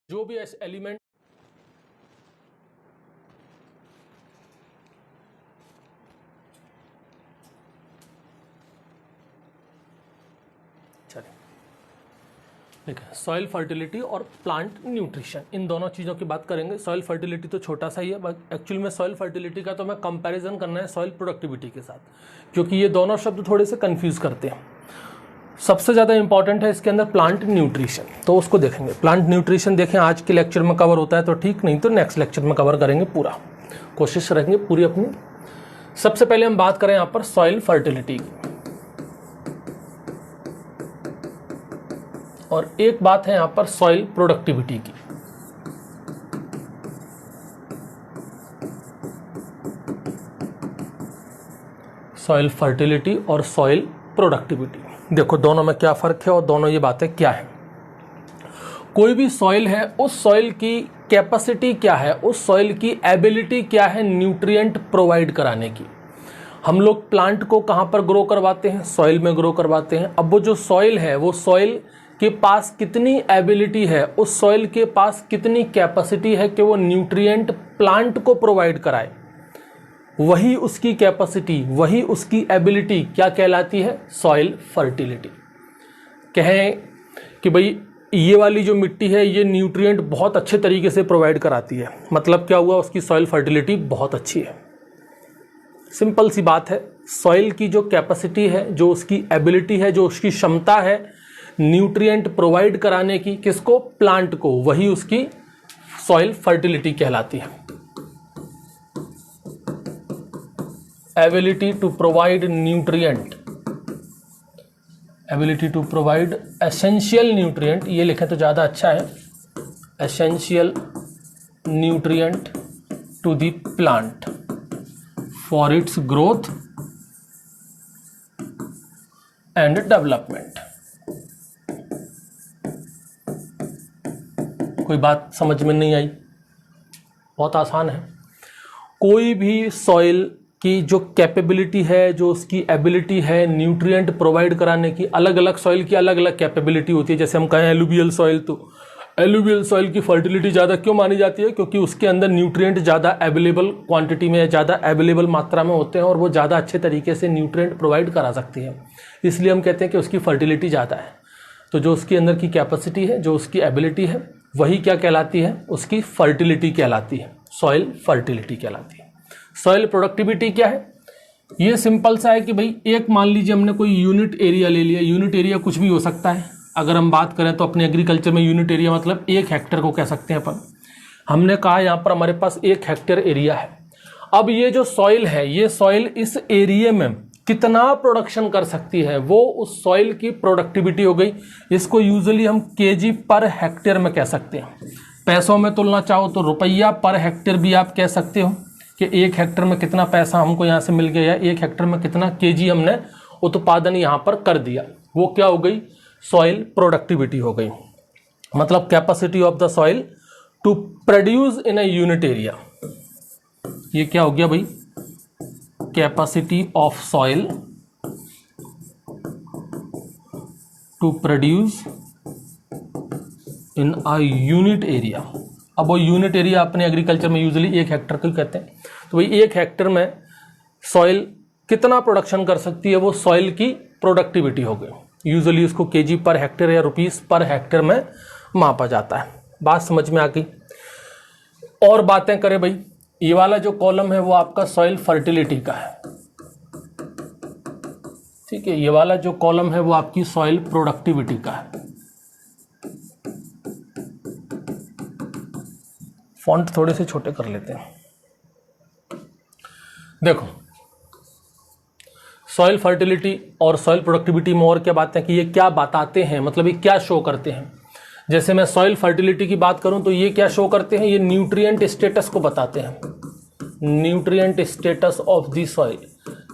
जो भी एलिमेंट ठीक है, सॉइल फर्टिलिटी और प्लांट न्यूट्रिशन, इन दोनों चीज़ों की बात करेंगे। सॉइल फर्टिलिटी तो छोटा सा ही है, बट एक्चुअली में सॉइल फर्टिलिटी का तो मैं कंपैरिजन करना है सॉइल प्रोडक्टिविटी के साथ, क्योंकि ये दोनों शब्द थोड़े से कंफ्यूज करते हैं। सबसे ज़्यादा इंपॉर्टेंट है इसके अंदर प्लांट न्यूट्रिशन, तो उसको देखेंगे। प्लांट न्यूट्रिशन देखें आज के लेक्चर में कवर होता है तो ठीक, नहीं तो नेक्स्ट लेक्चर में कवर करेंगे पूरा, कोशिश रहेंगे पूरी अपनी। सबसे पहले हम बात करें यहाँ पर सॉइल फर्टिलिटी की, और एक बात है यहाँ पर सॉइल प्रोडक्टिविटी की। सॉइल फर्टिलिटी और सॉइल प्रोडक्टिविटी, देखो दोनों में क्या फर्क है और दोनों ये बातें क्या है। कोई भी सॉइल है, उस सॉइल की कैपेसिटी क्या है, उस सॉइल की एबिलिटी क्या है न्यूट्रिएंट प्रोवाइड कराने की। हम लोग प्लांट को कहाँ पर ग्रो करवाते हैं? सॉइल में ग्रो करवाते हैं। अब वो जो सॉइल है, वो सॉइल के पास कितनी एबिलिटी है, उस सॉइल के पास कितनी कैपेसिटी है कि वो न्यूट्रिएंट प्लांट को प्रोवाइड कराए, वही उसकी कैपेसिटी, वही उसकी एबिलिटी क्या कहलाती है? Soil fertility. कहें कि भाई ये वाली जो मिट्टी है ये न्यूट्रिएंट बहुत अच्छे तरीके से प्रोवाइड कराती है, मतलब क्या हुआ? उसकी सॉइल फर्टिलिटी बहुत अच्छी है। सिंपल सी बात है, सॉइल की जो कैपेसिटी है, जो उसकी एबिलिटी है, जो उसकी क्षमता है न्यूट्रिएंट प्रोवाइड कराने की, किसको? प्लांट को, वही उसकी सॉइल फर्टिलिटी कहलाती है। Ability to provide nutrient, ability to provide essential nutrient, ये लिखें तो ज़्यादा अच्छा है, essential nutrient to the plant for its growth and development. कोई बात समझ में नहीं आई? बहुत आसान है। कोई भी सॉइल की जो कैपेबिलिटी है, जो उसकी एबिलिटी है न्यूट्रिएंट प्रोवाइड कराने की, अलग अलग सॉइल की अलग अलग कैपेबिलिटी होती है। जैसे हम कहें एलुवियल सॉइल, तो एलुवियल सॉइल की फर्टिलिटी ज़्यादा क्यों मानी जाती है? क्योंकि उसके अंदर न्यूट्रिएंट ज़्यादा अवेलेबल क्वांटिटी में, ज़्यादा अवेलेबल मात्रा में होते हैं और वो ज़्यादा अच्छे तरीके से न्यूट्रिएंट प्रोवाइड करा सकती है, इसलिए हम कहते हैं कि उसकी फर्टिलिटी ज़्यादा है। तो जो उसके अंदर की कैपेसिटी है, जो उसकी एबिलिटी है, वही क्या कहलाती है? उसकी फर्टिलिटी कहलाती है, सॉइल फर्टिलिटी कहलाती है। सॉइल प्रोडक्टिविटी क्या है? ये सिंपल सा है कि भाई एक मान लीजिए हमने कोई यूनिट एरिया ले लिया। यूनिट एरिया कुछ भी हो सकता है। अगर हम बात करें तो अपने एग्रीकल्चर में यूनिट एरिया मतलब 1 हेक्टेयर को कह सकते हैं अपन। हमने कहा यहाँ पर हमारे पास 1 हेक्टेयर एरिया है। अब ये जो सॉइल है, ये सॉइल इस एरिया में कितना प्रोडक्शन कर सकती है, वो उस सॉइल की प्रोडक्टिविटी हो गई। इसको यूजुअली हम केजी पर हेक्टेयर में कह सकते हैं। पैसों में तुलना चाहो तो रुपया पर हेक्टेयर भी आप कह सकते हो कि 1 हेक्टेयर में कितना पैसा हमको यहाँ से मिल गया, या 1 हेक्टेयर में कितना केजी हमने उत्पादन यहाँ पर कर दिया। वो क्या हो गई? सॉइल प्रोडक्टिविटी हो गई, मतलब capacity of the soil to produce in a unit area. ये क्या हो गया भाई? Capacity of soil to produce in a unit area. अब वो यूनिट एरिया अपने एग्रीकल्चर में यूजुअली 1 हेक्टेयर को कहते हैं। तो भाई 1 हेक्टेयर में सॉइल कितना प्रोडक्शन कर सकती है, वो सॉइल की प्रोडक्टिविटी हो गई। यूजुअली उसको केजी पर हेक्टेयर या रुपीस पर हेक्टेयर में मापा जाता है। बात समझ में आ गई? और बातें करें भाई, ये वाला जो कॉलम है वो आपका सॉइल फर्टिलिटी का है, ठीक है। ये वाला जो कॉलम है वो आपकी सॉइल प्रोडक्टिविटी का है। फॉन्ट थोड़े से छोटे कर लेते हैं। देखो, सॉइल फर्टिलिटी और सॉइल प्रोडक्टिविटी में और क्या बातें कि ये क्या बताते हैं, मतलब ये क्या शो करते हैं। जैसे मैं सॉइल फर्टिलिटी की बात करूं तो ये क्या शो करते हैं? ये न्यूट्रिएंट स्टेटस को बताते हैं। Nutrient status of the soil,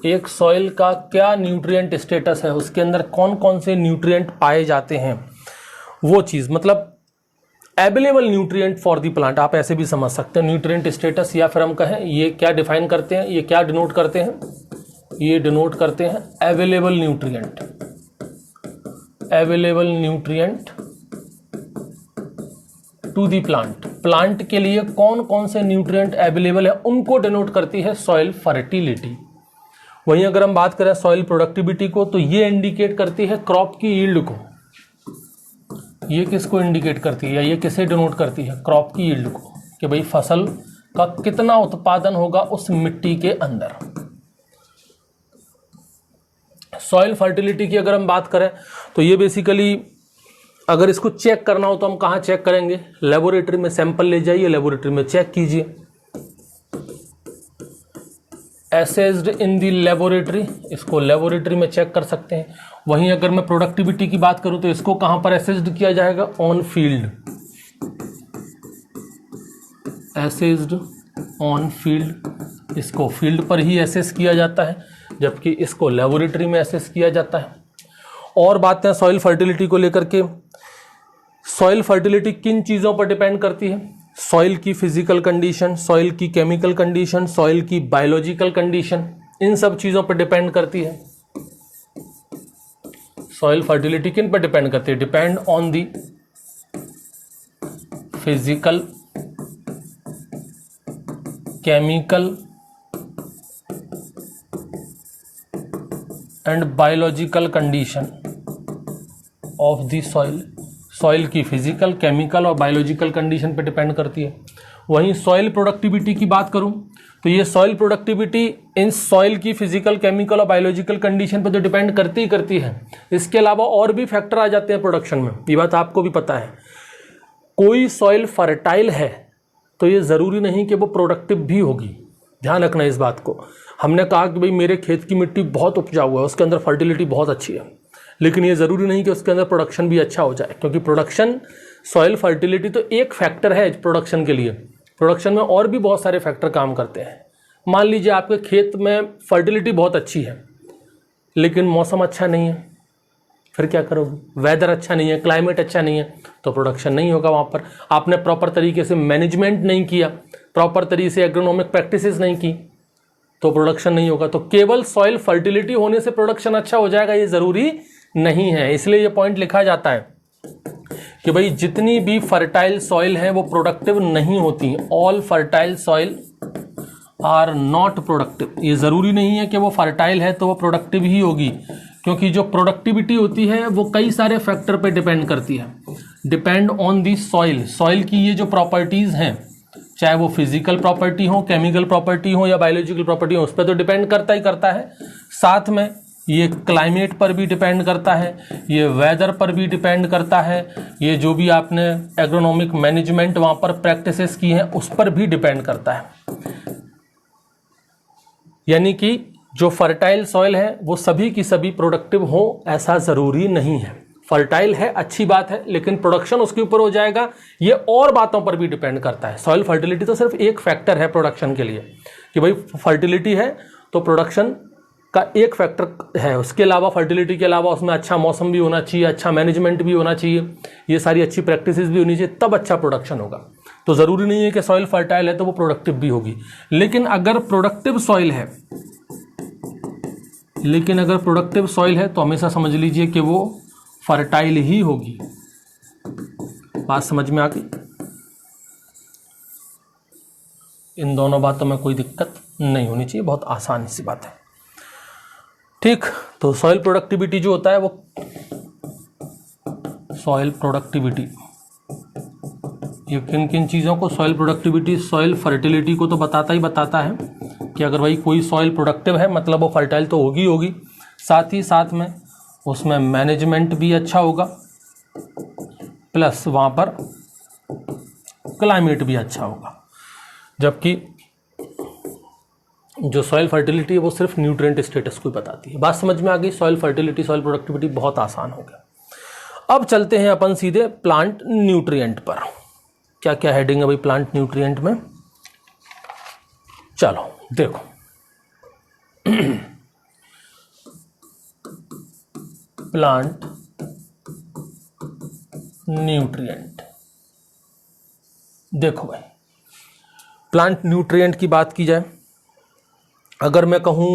एक सॉइल का क्या न्यूट्रिएंट स्टेटस है, उसके अंदर कौन कौन से न्यूट्रिएंट पाए जाते हैं, वो चीज़, मतलब available nutrient for the plant, आप ऐसे भी समझ सकते हैं न्यूट्रिएंट स्टेटस। या फिर हम कहें ये क्या डिफाइन करते हैं, ये क्या डिनोट करते हैं? ये डिनोट करते हैं available nutrient, available nutrient to the plant, plant के लिए कौन कौन से न्यूट्रिएंट अवेलेबल है उनको डिनोट करती है सॉइल फर्टिलिटी। वहीं अगर हम बात करें सॉइल प्रोडक्टिविटी को, तो ये इंडिकेट करती है क्रॉप की यील्ड को। ये किसको इंडिकेट करती है या ये किसे डिनोट करती है? क्रॉप की यील्ड को, कि भाई फसल का कितना उत्पादन होगा उस मिट्टी के अंदर। सॉइल फर्टिलिटी की अगर हम बात करें तो ये बेसिकली अगर इसको चेक करना हो तो हम कहाँ चेक करेंगे? लेबोरेटरी में सैंपल ले जाइए, लेबोरेटरी में चेक कीजिए। असेस्ड इन दी लेबोरेटरी, इसको लेबोरेटरी में चेक कर सकते हैं। वहीं अगर मैं प्रोडक्टिविटी की बात करूं तो इसको कहां पर असेस्ड किया जाएगा? On field, assessed on field, इसको फील्ड पर ही असेस किया जाता है, जबकि इसको लेबोरेटरी में असेस किया जाता है। और बातें हैं सॉइल फर्टिलिटी को लेकर के, सॉइल फर्टिलिटी किन चीज़ों पर डिपेंड करती है? सॉइल की फिजिकल कंडीशन, सॉइल की केमिकल कंडीशन, सॉइल की बायोलॉजिकल कंडीशन, इन सब चीज़ों पर डिपेंड करती है। सॉइल फर्टिलिटी किन पर डिपेंड करती है? Depend on the physical, chemical and biological condition of the soil. Soil की फिजिकल, केमिकल और बायोलॉजिकल कंडीशन पे डिपेंड करती है। वहीं सॉइल प्रोडक्टिविटी की बात करूं तो ये सॉइल प्रोडक्टिविटी इन सॉइल की फिजिकल, केमिकल और बायोलॉजिकल कंडीशन पे तो डिपेंड करती ही करती है। इसके अलावा और भी फैक्टर आ जाते हैं प्रोडक्शन में, ये बात आपको भी पता है। कोई सॉइल फर्टाइल है तो ये ज़रूरी नहीं कि वो प्रोडक्टिव भी होगी, ध्यान रखना इस बात को। हमने कहा कि भाई मेरे खेत की मिट्टी बहुत उपजाऊ है, उसके अंदर फर्टिलिटी बहुत अच्छी है, लेकिन ये ज़रूरी नहीं कि उसके अंदर प्रोडक्शन भी अच्छा हो जाए, क्योंकि प्रोडक्शन, सॉइल फर्टिलिटी तो एक फैक्टर है प्रोडक्शन के लिए। प्रोडक्शन में और भी बहुत सारे फैक्टर काम करते हैं। मान लीजिए आपके खेत में फर्टिलिटी बहुत अच्छी है लेकिन मौसम अच्छा नहीं है, फिर क्या करोगे? वेदर अच्छा नहीं है, क्लाइमेट अच्छा नहीं है, तो प्रोडक्शन नहीं होगा वहाँ पर। आपने प्रॉपर तरीके से मैनेजमेंट नहीं किया, प्रॉपर तरीके से एग्रोनॉमिक प्रैक्टिसेस नहीं की, तो प्रोडक्शन नहीं होगा। तो केवल सॉइल फर्टिलिटी होने से प्रोडक्शन अच्छा हो जाएगा ये ज़रूरी नहीं है। इसलिए ये पॉइंट लिखा जाता है कि भाई जितनी भी फर्टाइल सॉइल है वो प्रोडक्टिव नहीं होती। All fertile soil are not productive. ये ज़रूरी नहीं है कि वो फर्टाइल है तो वो प्रोडक्टिव ही होगी, क्योंकि जो प्रोडक्टिविटी होती है वो कई सारे फैक्टर पे डिपेंड करती है। Depend on the soil, soil की ये जो प्रॉपर्टीज़ हैं, चाहे वो फिजिकल प्रॉपर्टी हो, केमिकल प्रॉपर्टी हो या बायोलॉजिकल प्रॉपर्टी हो, उस पर तो डिपेंड करता ही करता है। साथ में ये क्लाइमेट पर भी डिपेंड करता है, ये वेदर पर भी डिपेंड करता है, ये जो भी आपने एग्रोनॉमिक मैनेजमेंट वहाँ पर प्रैक्टिसेस की हैं उस पर भी डिपेंड करता है। यानी कि जो फर्टाइल सॉइल है वो सभी की सभी प्रोडक्टिव हो ऐसा ज़रूरी नहीं है। फर्टाइल है, अच्छी बात है, लेकिन प्रोडक्शन उसके ऊपर हो जाएगा, ये और बातों पर भी डिपेंड करता है। सॉइल फर्टिलिटी तो सिर्फ एक फैक्टर है प्रोडक्शन के लिए, कि भाई फर्टिलिटी है तो प्रोडक्शन का एक फैक्टर है। उसके अलावा, फर्टिलिटी के अलावा उसमें अच्छा मौसम भी होना चाहिए, अच्छा मैनेजमेंट भी होना चाहिए, ये सारी अच्छी प्रैक्टिसेस भी होनी चाहिए, तब अच्छा प्रोडक्शन होगा। तो ज़रूरी नहीं है कि सॉइल फर्टाइल है तो वो प्रोडक्टिव भी होगी। लेकिन अगर प्रोडक्टिव सॉइल है तो हमेशा समझ लीजिए कि वो फर्टाइल ही होगी। बात समझ में आ गई? इन दोनों बातों में कोई दिक्कत नहीं होनी चाहिए, बहुत आसान सी बात है। ठीक, तो सॉइल प्रोडक्टिविटी जो होता है वो, सॉइल प्रोडक्टिविटी ये किन किन चीज़ों को, सॉइल प्रोडक्टिविटी सॉइल फर्टिलिटी को तो बताता है कि अगर भाई कोई सॉइल प्रोडक्टिव है मतलब वो फर्टाइल तो होगी। साथ ही साथ में उसमें मैनेजमेंट भी अच्छा होगा, प्लस वहाँ पर क्लाइमेट भी अच्छा होगा। जबकि जो सॉइल फर्टिलिटी है वो सिर्फ न्यूट्रिएंट स्टेटस को बताती है। बात समझ में आ गई? सॉइल फर्टिलिटी, सॉइल प्रोडक्टिविटी बहुत आसान हो गया। अब चलते हैं अपन सीधे प्लांट न्यूट्रिएंट पर। क्या क्या हेडिंग है भाई प्लांट न्यूट्रिएंट में? चलो देखो, प्लांट न्यूट्रिएंट। देखो भाई, प्लांट न्यूट्रिएंट की बात की जाए, अगर मैं कहूँ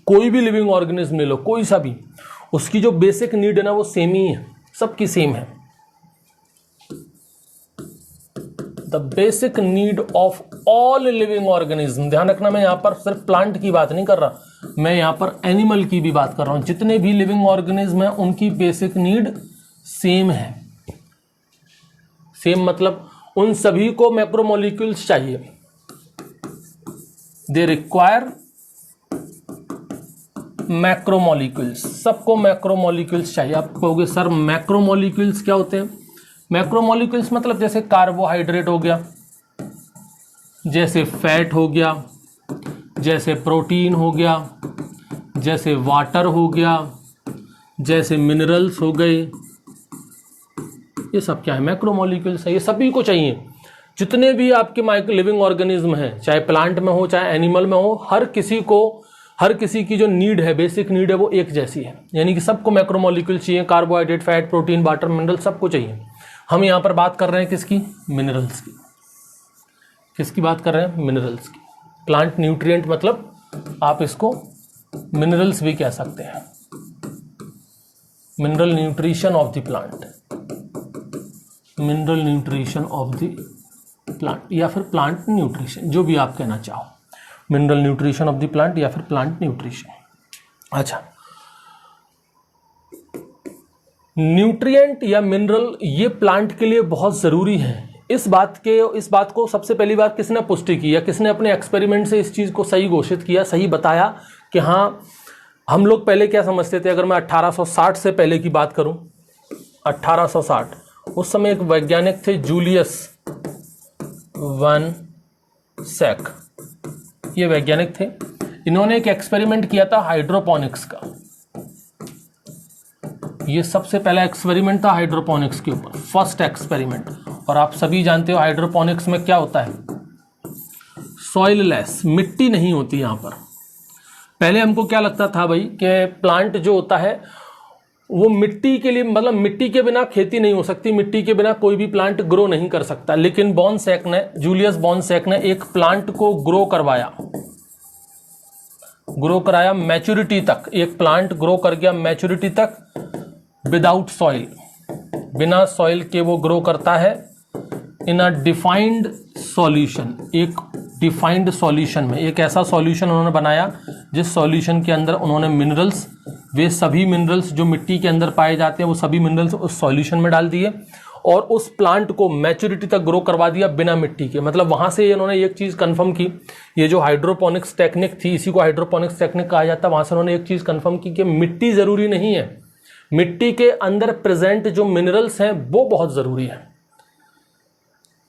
कोई भी लिविंग ऑर्गेनिज्म ले लो, कोई सा भी, उसकी जो बेसिक नीड है ना वो सेम ही है, सबकी सेम है। The basic need of all living organism. ध्यान रखना, मैं यहां पर सिर्फ प्लांट की बात नहीं कर रहा, मैं यहां पर एनिमल की भी बात कर रहा हूं। जितने भी लिविंग ऑर्गेनिज्म हैं उनकी बेसिक नीड सेम है। सेम मतलब उन सभी को मैक्रोमोलिक्यूल्स चाहिए। दे रिक्वायर मैक्रोमोलिक्यूल्स, सबको मैक्रोमोलिक्यूल्स चाहिए। आप कहोगे सर मैक्रोमोलिक्यूल्स क्या होते हैं? मैक्रोमोलिक्यूल्स मतलब जैसे कार्बोहाइड्रेट हो गया, जैसे फैट हो गया, जैसे प्रोटीन हो गया, जैसे वाटर हो गया, जैसे मिनरल्स हो गए, ये सब क्या है? मैक्रोमोलिक्यूल्स है। ये सभी को चाहिए। जितने भी आपके लिविंग ऑर्गेनिज्म हैं, चाहे प्लांट में हो चाहे एनिमल में हो, हर किसी की जो नीड है, बेसिक नीड है, वो एक जैसी है। यानी कि सबको मैक्रोमोलिक्यूल चाहिए। Carbohydrate, fat, protein, water, mineral सबको चाहिए। हम यहां पर बात कर रहे हैं किसकी? मिनरल्स की। किसकी बात कर रहे हैं? मिनरल्स की। प्लांट न्यूट्रिएंट मतलब आप इसको मिनरल्स भी कह सकते हैं। Mineral nutrition of the plant, mineral nutrition of the plant, या फिर प्लांट न्यूट्रिशन, जो भी आप कहना चाहो। Mineral nutrition of the plant या फिर प्लांट न्यूट्रिशन। अच्छा, न्यूट्रिएंट या मिनरल ये प्लांट के लिए बहुत जरूरी है। इस बात को सबसे पहली बार किसने पुष्टि की, या किसने अपने एक्सपेरिमेंट से इस चीज को सही घोषित किया, सही बताया कि हाँ, हम लोग पहले क्या समझते थे? अगर मैं 1860 से पहले की बात करूं, 1860, उस समय एक वैज्ञानिक थे जूलियस वन सैक। ये वैज्ञानिक थे। इन्होंने एक एक्सपेरिमेंट किया था हाइड्रोपोनिक्स का। ये सबसे पहला एक्सपेरिमेंट था हाइड्रोपोनिक्स के ऊपर, फर्स्ट एक्सपेरिमेंट। और आप सभी जानते हो हाइड्रोपोनिक्स में क्या होता है? सॉइललेस, मिट्टी नहीं होती यहां पर। पहले हमको क्या लगता था भाई कि प्लांट जो होता है वो मिट्टी के लिए, मतलब मिट्टी के बिना खेती नहीं हो सकती, मिट्टी के बिना कोई भी प्लांट ग्रो नहीं कर सकता। लेकिन जूलियस बॉर्नसैक ने एक प्लांट को ग्रो कराया मैच्योरिटी तक। एक प्लांट ग्रो कर गया मैच्योरिटी तक विदाउट सॉइल, बिना सॉइल के वो ग्रो करता है इन अ डिफाइंड सॉल्यूशन। एक डिफाइंड सॉल्यूशन में, एक ऐसा सॉल्यूशन उन्होंने बनाया जिस सॉल्यूशन के अंदर उन्होंने मिनरल्स, वे सभी मिनरल्स जो मिट्टी के अंदर पाए जाते हैं, वो सभी मिनरल्स उस सॉल्यूशन में डाल दिए और उस प्लांट को मैच्योरिटी तक ग्रो करवा दिया बिना मिट्टी के। मतलब वहां से इन्होंने एक चीज कंफर्म की, ये जो हाइड्रोपोनिक्स टेक्निक थी, इसी को हाइड्रोपोनिक्स टेक्निक कहा जाता है। वहां से उन्होंने एक चीज कंफर्म की कि मिट्टी जरूरी नहीं है, मिट्टी के अंदर प्रेजेंट जो मिनरल्स हैं वो बहुत जरूरी है।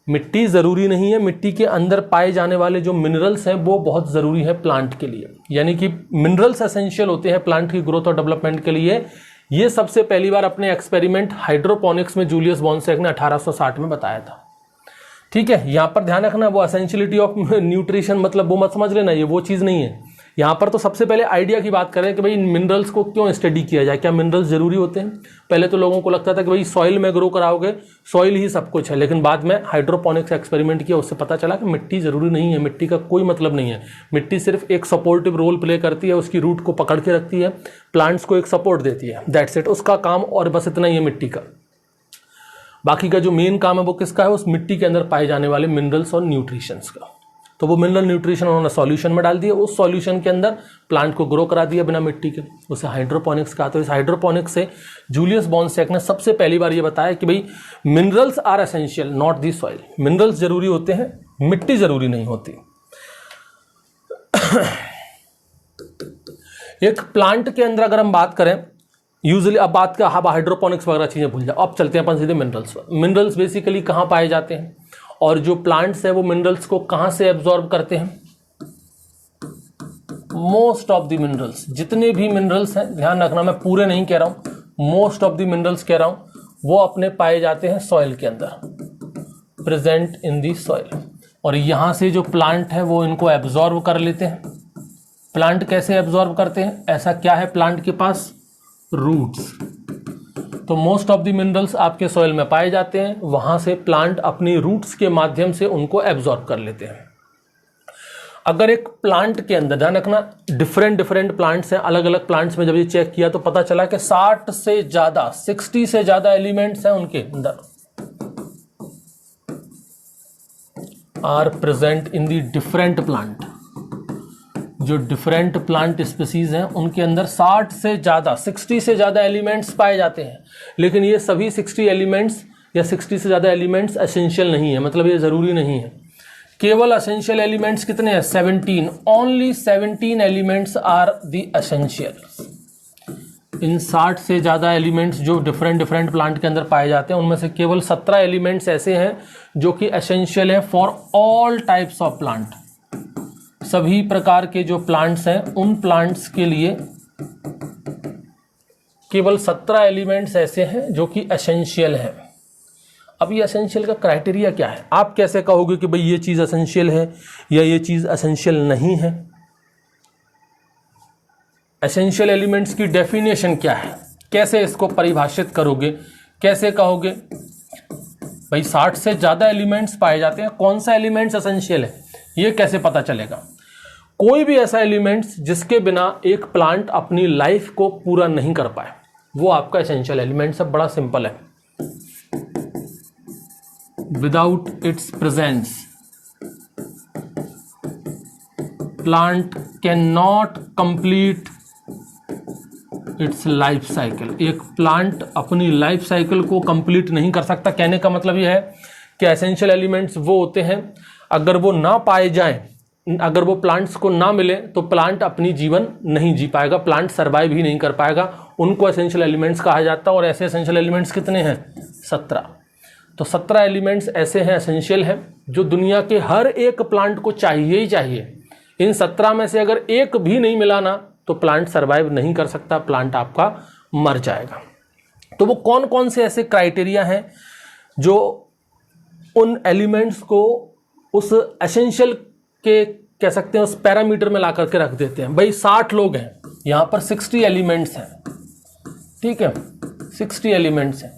मिट्टी जरूरी नहीं है, मिट्टी के अंदर पाए जाने वाले जो मिनरल्स हैं वो बहुत जरूरी है प्लांट के लिए। यानी कि मिनरल्स एसेंशियल होते हैं प्लांट की ग्रोथ और डेवलपमेंट के लिए। ये सबसे पहली बार अपने एक्सपेरिमेंट हाइड्रोपोनिक्स में जूलियस बॉर्नसैक ने 1860 में बताया था। ठीक है, यहां पर ध्यान रखना, वो एसेंशियलिटी ऑफ न्यूट्रिशन मतलब वो मत समझ लेना, ये वो चीज नहीं है। यहां पर तो सबसे पहले आइडिया की बात करें कि भाई मिनरल्स को क्यों स्टडी किया जाए, क्या मिनरल्स जरूरी होते हैं। पहले तो लोगों को लगता था कि भाई सॉइल में ग्रो कराओगे, सॉइल ही सब कुछ है। लेकिन बाद में हाइड्रोपोनिक्स एक्सपेरिमेंट किया, उससे पता चला कि मिट्टी जरूरी नहीं है, मिट्टी का कोई मतलब नहीं है। मिट्टी सिर्फ एक सपोर्टिव रोल प्ले करती है, उसकी रूट को पकड़ के रखती है, प्लांट्स को एक सपोर्ट देती है, दैट्स इट, उसका काम और बस इतना ही है मिट्टी का। बाकी का जो मेन काम है वो किसका है? उस मिट्टी के अंदर पाए जाने वाले मिनरल्स और न्यूट्रिशंस का। तो वो मिनरल न्यूट्रिशन उन्होंने सॉल्यूशन में डाल दिए, उस सॉल्यूशन के अंदर प्लांट को ग्रो करा दिया बिना मिट्टी के, उसे हाइड्रोपोनिक्स कहा। तो इस हाइड्रोपोनिक्स से जूलियस बॉर्नसैक ने सबसे पहली बार ये बताया कि भाई minerals are essential not the soil. Minerals जरूरी होते हैं, मिट्टी जरूरी नहीं होती। एक प्लांट के अंदर अगर हम बात करें यूजुअली, अब बात का हाइड्रोपोनिक्स वगैरह चीजें भूल जाओ, अब चलते हैं अपन सीधे मिनरल्स पर। मिनरल्स बेसिकली कहां पाए जाते हैं और जो प्लांट्स है वो मिनरल्स को कहां से एब्जॉर्ब करते हैं? मोस्ट ऑफ द मिनरल्स, जितने भी मिनरल्स हैं, ध्यान रखना मैं पूरे नहीं कह रहा हूं, मोस्ट ऑफ द मिनरल्स कह रहा हूं, वो अपने पाए जाते हैं सॉइल के अंदर, प्रेजेंट इन दी सॉइल। और यहां से जो प्लांट है वो इनको एब्जॉर्ब कर लेते हैं। प्लांट कैसे एब्जॉर्ब करते हैं? ऐसा क्या है प्लांट के पास? रूट्स। तो मोस्ट ऑफ द मिनरल्स आपके सॉइल में पाए जाते हैं, वहां से प्लांट अपनी रूट्स के माध्यम से उनको एब्जॉर्ब कर लेते हैं। अगर एक प्लांट के अंदर, ध्यान रखना डिफरेंट प्लांट्स हैं, अलग अलग प्लांट्स में जब ये चेक किया तो पता चला कि 60 से ज्यादा एलिमेंट्स हैं उनके अंदर। Are present in the different plant. जो डिफरेंट प्लांट स्पीसीज हैं उनके अंदर 60 से ज़्यादा एलिमेंट्स पाए जाते हैं, लेकिन ये सभी 60 एलिमेंट्स या 60 से ज़्यादा एलिमेंट्स एसेंशियल नहीं है, मतलब ये ज़रूरी नहीं है। केवल एसेंशियल एलिमेंट्स कितने हैं? 17। Only 17 elements are the essential. इन 60 से ज़्यादा एलिमेंट्स जो डिफरेंट प्लांट के अंदर पाए जाते हैं उनमें से केवल 17 एलिमेंट्स ऐसे हैं जो कि एसेंशियल हैं for all types of plant. सभी प्रकार के जो प्लांट्स हैं उन प्लांट्स के लिए केवल 17 एलिमेंट्स ऐसे हैं जो कि एसेंशियल हैं। अब ये एसेंशियल का क्राइटेरिया क्या है? आप कैसे कहोगे कि भाई ये चीज़ एसेंशियल है या ये चीज़ एसेंशियल नहीं है? एसेंशियल एलिमेंट्स की डेफिनेशन क्या है? कैसे इसको परिभाषित करोगे? कैसे कहोगे भाई 60 से ज़्यादा एलिमेंट्स पाए जाते हैं, कौन सा एलिमेंट्स एसेंशियल है, ये कैसे पता चलेगा? कोई भी ऐसा एलिमेंट्स जिसके बिना एक प्लांट अपनी लाइफ को पूरा नहीं कर पाए वो आपका एसेंशियल एलिमेंट्स है। बड़ा सिंपल है। Without its presence plant can not complete it's life cycle. एक प्लांट अपनी लाइफ साइकिल को कंप्लीट नहीं कर सकता। कहने का मतलब यह है कि एसेंशियल एलिमेंट्स वो होते हैं, अगर वो ना पाए जाएं, अगर वो प्लांट्स को ना मिले तो प्लांट अपनी जीवन नहीं जी पाएगा, प्लांट सर्वाइव ही नहीं कर पाएगा। उनको एसेंशियल एलिमेंट्स कहा जाता है। और ऐसे एसेंशियल एलिमेंट्स कितने हैं? 17। तो 17 एलिमेंट्स ऐसे हैं एसेंशियल हैं जो दुनिया के हर एक प्लांट को चाहिए ही चाहिए। इन 17 में से अगर एक भी नहीं मिला ना तो प्लांट सर्वाइव नहीं कर सकता, प्लांट आपका मर जाएगा। तो वो कौन कौन से ऐसे क्राइटेरिया हैं जो उन एलिमेंट्स को उस एसेंशियल के कह सकते हैं उस पैरामीटर में ला करके रख देते हैं? भाई 60 लोग हैं, यहाँ पर 60 एलिमेंट्स हैं, ठीक है, 60 एलिमेंट्स हैं।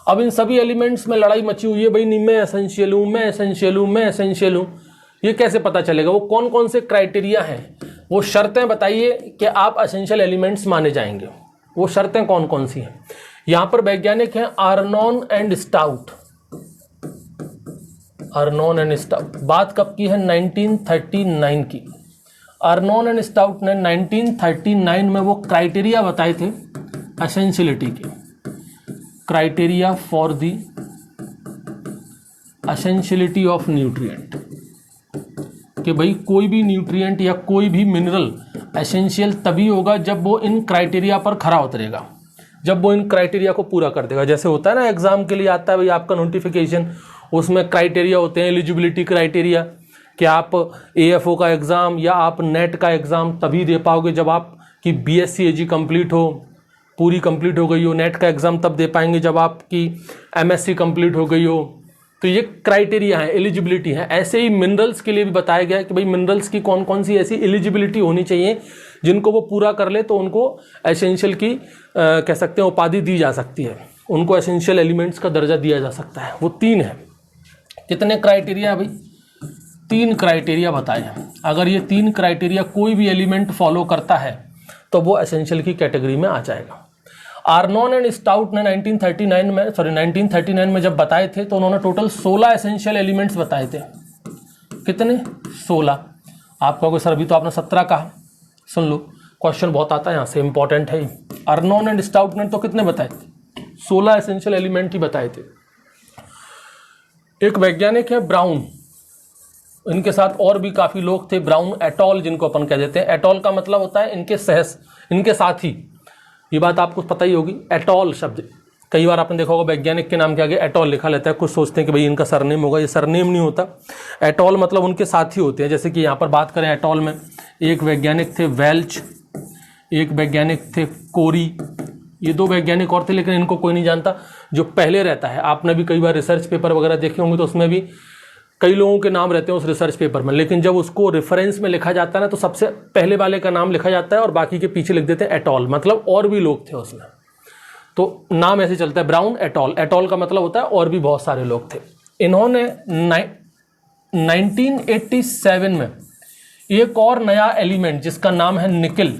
अब इन सभी एलिमेंट्स में लड़ाई मची हुई है, भाई नहीं मैं एसेंशियल हूँ, मैं एसेंशियल हूँ, मैं एसेंशियल हूँ। ये कैसे पता चलेगा? वो कौन कौन से क्राइटेरिया हैं, वो शर्तें बताइए कि आप एसेंशियल एलिमेंट्स माने जाएंगे। वो शर्तें कौन कौन सी हैं? यहाँ पर वैज्ञानिक हैं Arnon and Stout. Arnon and Stout. बात कब की है? 1939 की। अर्नोन एंड स्टाउट ने 1939 में वो क्राइटेरिया बताए थे एसेंशियलिटी के, criteria for the essentiality of nutrient, कि भाई कोई भी न्यूट्रिएंट या कोई भी मिनरल एसेंशियल तभी होगा जब वो इन क्राइटेरिया पर खरा उतरेगा, जब वो इन क्राइटेरिया को पूरा कर देगा। जैसे होता है ना एग्जाम के लिए आता है भाई आपका नोटिफिकेशन, उसमें क्राइटेरिया होते हैं, एलिजिबिलिटी क्राइटेरिया, कि आप AFO का एग्ज़ाम या आप नेट का एग्ज़ाम तभी दे पाओगे जब आपकी BSc AG कंप्लीट हो, पूरी कंप्लीट हो गई हो। नेट का एग्ज़ाम तब दे पाएंगे जब आपकी MSc कंप्लीट हो गई हो। तो ये क्राइटेरिया है, एलिजिबिलिटी है। ऐसे ही मिनरल्स के लिए भी बताया गया है कि भाई मिनरल्स की कौन कौन सी ऐसी एलिजिबिलिटी होनी चाहिए जिनको वो पूरा कर ले तो उनको एसेंशियल की कह सकते हैं उपाधि दी जा सकती है, उनको एसेंशियल एलिमेंट्स का दर्जा दिया जा सकता है। वो 3 है। कितने क्राइटेरिया है भाई? 3 क्राइटेरिया बताए हैं। अगर ये 3 क्राइटेरिया कोई भी एलिमेंट फॉलो करता है तो वो एसेंशियल की कैटेगरी में आ जाएगा। आर्नोन एंड स्टाउट ने 1939 में जब बताए थे तो उन्होंने टोटल 16 एसेंशियल एलिमेंट्स बताए थे। कितने? 16। आप कहोगे सर अभी तो आपने 17 कहा। सुन लो, क्वेश्चन बहुत आता है यहाँ से, इंपॉर्टेंट है। आर्नोन एंड स्टाउट ने तो कितने बताए थे? 16 एसेंशियल एलिमेंट ही बताए थे। एक वैज्ञानिक है ब्राउन, इनके साथ और भी काफी लोग थे, ब्राउन एटॉल जिनको अपन कह देते हैं। एटॉल का मतलब होता है इनके साथी। ये बात आपको पता ही होगी। एटॉल शब्द कई बार आपने देखा होगा वैज्ञानिक के नाम के आगे एटॉल लिखा रहता है। कुछ सोचते हैं कि भाई इनका सरनेम होगा, ये सरनेम नहीं होता। एटॉल मतलब उनके साथी होते हैं। जैसे कि यहाँ पर बात करें एटॉल में, एक वैज्ञानिक थे वेल्च, एक वैज्ञानिक थे कोरी, ये 2 वैज्ञानिक और थे, लेकिन इनको कोई नहीं जानता। जो पहले रहता है, आपने भी कई बार रिसर्च पेपर वगैरह देखे होंगे तो उसमें भी कई लोगों के नाम रहते हैं उस रिसर्च पेपर में, लेकिन जब उसको रेफरेंस में लिखा जाता है ना तो सबसे पहले वाले का नाम लिखा जाता है और बाकी के पीछे लिख देते हैं एटॉल, मतलब और भी लोग थे उसमें। तो नाम ऐसे चलता है, ब्राउन एटॉल। एटॉल का मतलब होता है और भी बहुत सारे लोग थे। इन्होंने 1987 में एक और नया एलिमेंट जिसका नाम है निकिल,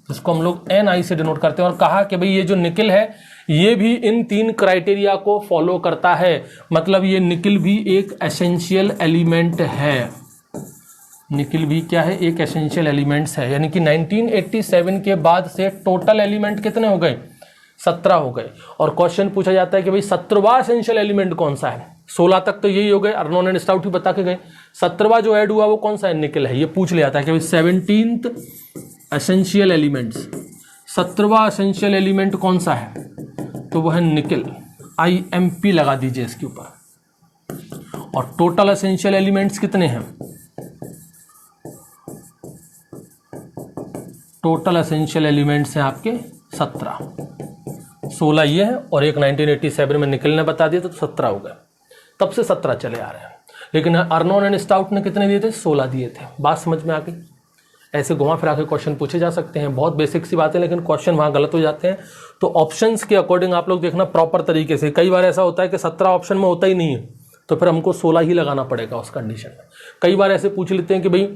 जिसको हम लोग Ni से डिनोट करते हैं, और कहा कि भाई ये जो निकिल है ये भी इन 3 क्राइटेरिया को फॉलो करता है, मतलब ये निकिल भी एक एसेंशियल एलिमेंट है। निकिल भी क्या है, एक एसेंशियल एलिमेंट्स है। यानी कि 1987 के बाद से टोटल एलिमेंट कितने हो गए, 17 हो गए। और क्वेश्चन पूछा जाता है कि भाई 17वां एसेंशियल एलिमेंट कौन सा है। 16 तक तो यही हो गए, अर्नोन एंड स्टाउट ही बता के गए। 17वां जो ऐड हुआ वो कौन सा है, निकिल है। ये पूछ लिया था कि भाई 17th एसेंशियल एलिमेंट्स, 17वां एसेंशियल एलिमेंट कौन सा है, तो वो है निकिल। IMP लगा दीजिए इसके ऊपर। और टोटल एसेंशियल एलिमेंट्स कितने हैं, टोटल एसेंशियल एलिमेंट्स हैं आपके 17, 16 ये है और एक 1987 में निकिल ने बता दिया तो 17 हो गए। तब से 17 चले आ रहे हैं। लेकिन अर्नोन एंड स्टाउट ने कितने दिए थे, 16 दिए थे। बात समझ में आ गई। ऐसे घुमा फिरा के क्वेश्चन पूछे जा सकते हैं, बहुत बेसिक सी बातें, लेकिन क्वेश्चन वहाँ गलत हो जाते हैं। तो ऑप्शंस के अकॉर्डिंग आप लोग देखना प्रॉपर तरीके से। कई बार ऐसा होता है कि 17 ऑप्शन में होता ही नहीं है, तो फिर हमको 16 ही लगाना पड़ेगा उस कंडीशन में। कई बार ऐसे पूछ लेते हैं कि भाई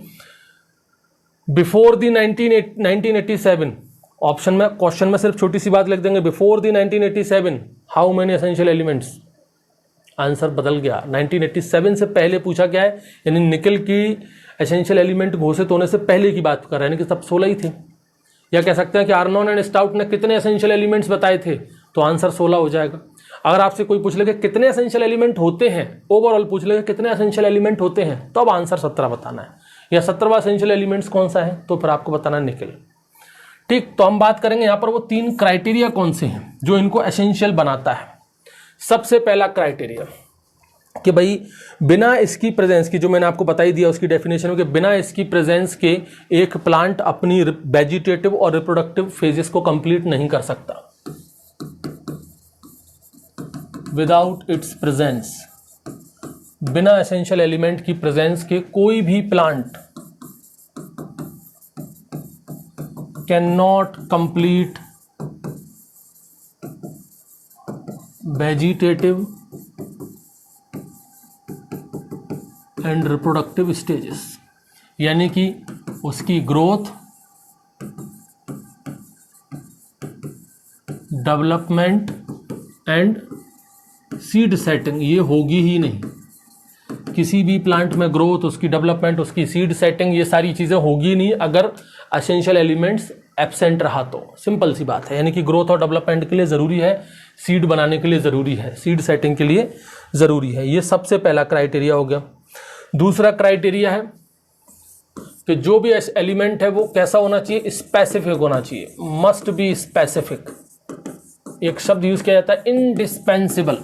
बिफोर दी 1987, ऑप्शन में क्वेश्चन में सिर्फ छोटी सी बात लिख देंगे, before the 1987 how many essential elements, answer बदल गया। 1987 से पहले पूछा गया है, यानी निकिल की एसेंशियल एलिमेंट घोषित होने से पहले की बात कर रहे हैं कि तब 16 ही थे। या कह सकते हैं कि अर्नोन एंड स्टाउट ने कितने एसेंशियल एलिमेंट्स बताए थे, तो आंसर 16 हो जाएगा। अगर आपसे कोई पूछ ले कि कितने एसेंशियल एलिमेंट होते हैं, ओवरऑल पूछ ले कितने एसेंशियल एलिमेंट होते हैं, तो अब आंसर 17 बताना है। या 17वां एसेंशियल एलिमेंट्स कौन सा है, तो फिर आपको बताना है निकिल। ठीक, तो हम बात करेंगे यहां पर वो 3 क्राइटेरिया कौन से हैं जो इनको एसेंशियल बनाता है। सबसे पहला क्राइटेरिया कि भाई बिना इसकी प्रेजेंस की, जो मैंने आपको बता ही दिया उसकी डेफिनेशन में, कि बिना इसकी प्रेजेंस के एक प्लांट अपनी वेजिटेटिव और रिप्रोडक्टिव फेजेस को कंप्लीट नहीं कर सकता। विदाउट इट्स प्रेजेंस, बिना एसेंशियल एलिमेंट की प्रेजेंस के कोई भी plant can not complete vegetative and reproductive stages. यानी कि उसकी growth, development and seed setting ये होगी ही नहीं। किसी भी प्लांट में ग्रोथ, उसकी डेवलपमेंट, उसकी सीड सेटिंग, ये सारी चीज़ें होगी नहीं अगर एसेंशियल एलिमेंट्स एब्सेंट रहा तो। सिंपल सी बात है। यानी कि ग्रोथ और डेवलपमेंट के लिए ज़रूरी है, सीड बनाने के लिए ज़रूरी है, सीड सेटिंग के लिए ज़रूरी है। ये सबसे पहला क्राइटेरिया हो गया। दूसरा क्राइटेरिया है कि जो भी एलिमेंट है वो कैसा होना चाहिए, स्पेसिफिक होना चाहिए। Must be specific. एक शब्द यूज किया जाता है इंडिस्पेंसिबल।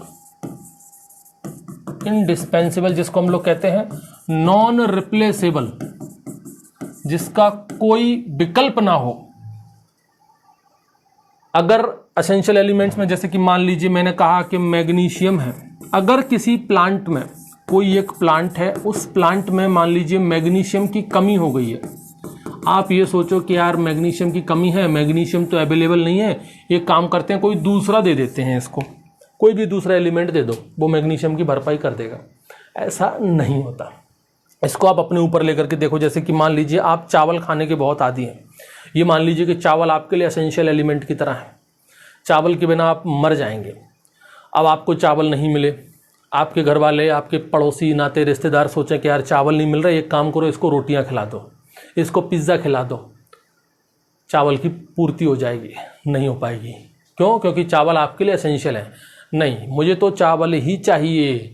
इंडिस्पेंसिबल जिसको हम लोग कहते हैं नॉन रिप्लेसेबल, जिसका कोई विकल्प ना हो। अगर एसेंशियल एलिमेंट्स में, जैसे कि मान लीजिए मैंने कहा कि मैग्नीशियम है, अगर किसी प्लांट में, कोई एक प्लांट है, उस प्लांट में मान लीजिए मैग्नीशियम की कमी हो गई है। आप ये सोचो कि यार मैग्नीशियम की कमी है, मैग्नीशियम तो अवेलेबल नहीं है, एक काम करते हैं कोई दूसरा दे देते हैं इसको, कोई भी दूसरा एलिमेंट दे दो, वो मैग्नीशियम की भरपाई कर देगा। ऐसा नहीं होता। इसको आप अपने ऊपर लेकर के देखो। जैसे कि मान लीजिए आप चावल खाने के बहुत आदी हैं। ये मान लीजिए कि चावल आपके लिए एसेंशियल एलिमेंट की तरह है, चावल के बिना आप मर जाएंगे। अब आपको चावल नहीं मिले, आपके घर वाले, आपके पड़ोसी, नाते रिश्तेदार सोचें कि यार चावल नहीं मिल रहा, एक काम करो इसको रोटियां खिला दो, इसको पिज्ज़ा खिला दो, चावल की पूर्ति हो जाएगी। नहीं हो पाएगी। क्यों? क्योंकि चावल आपके लिए एसेंशियल है। नहीं, मुझे तो चावल ही चाहिए।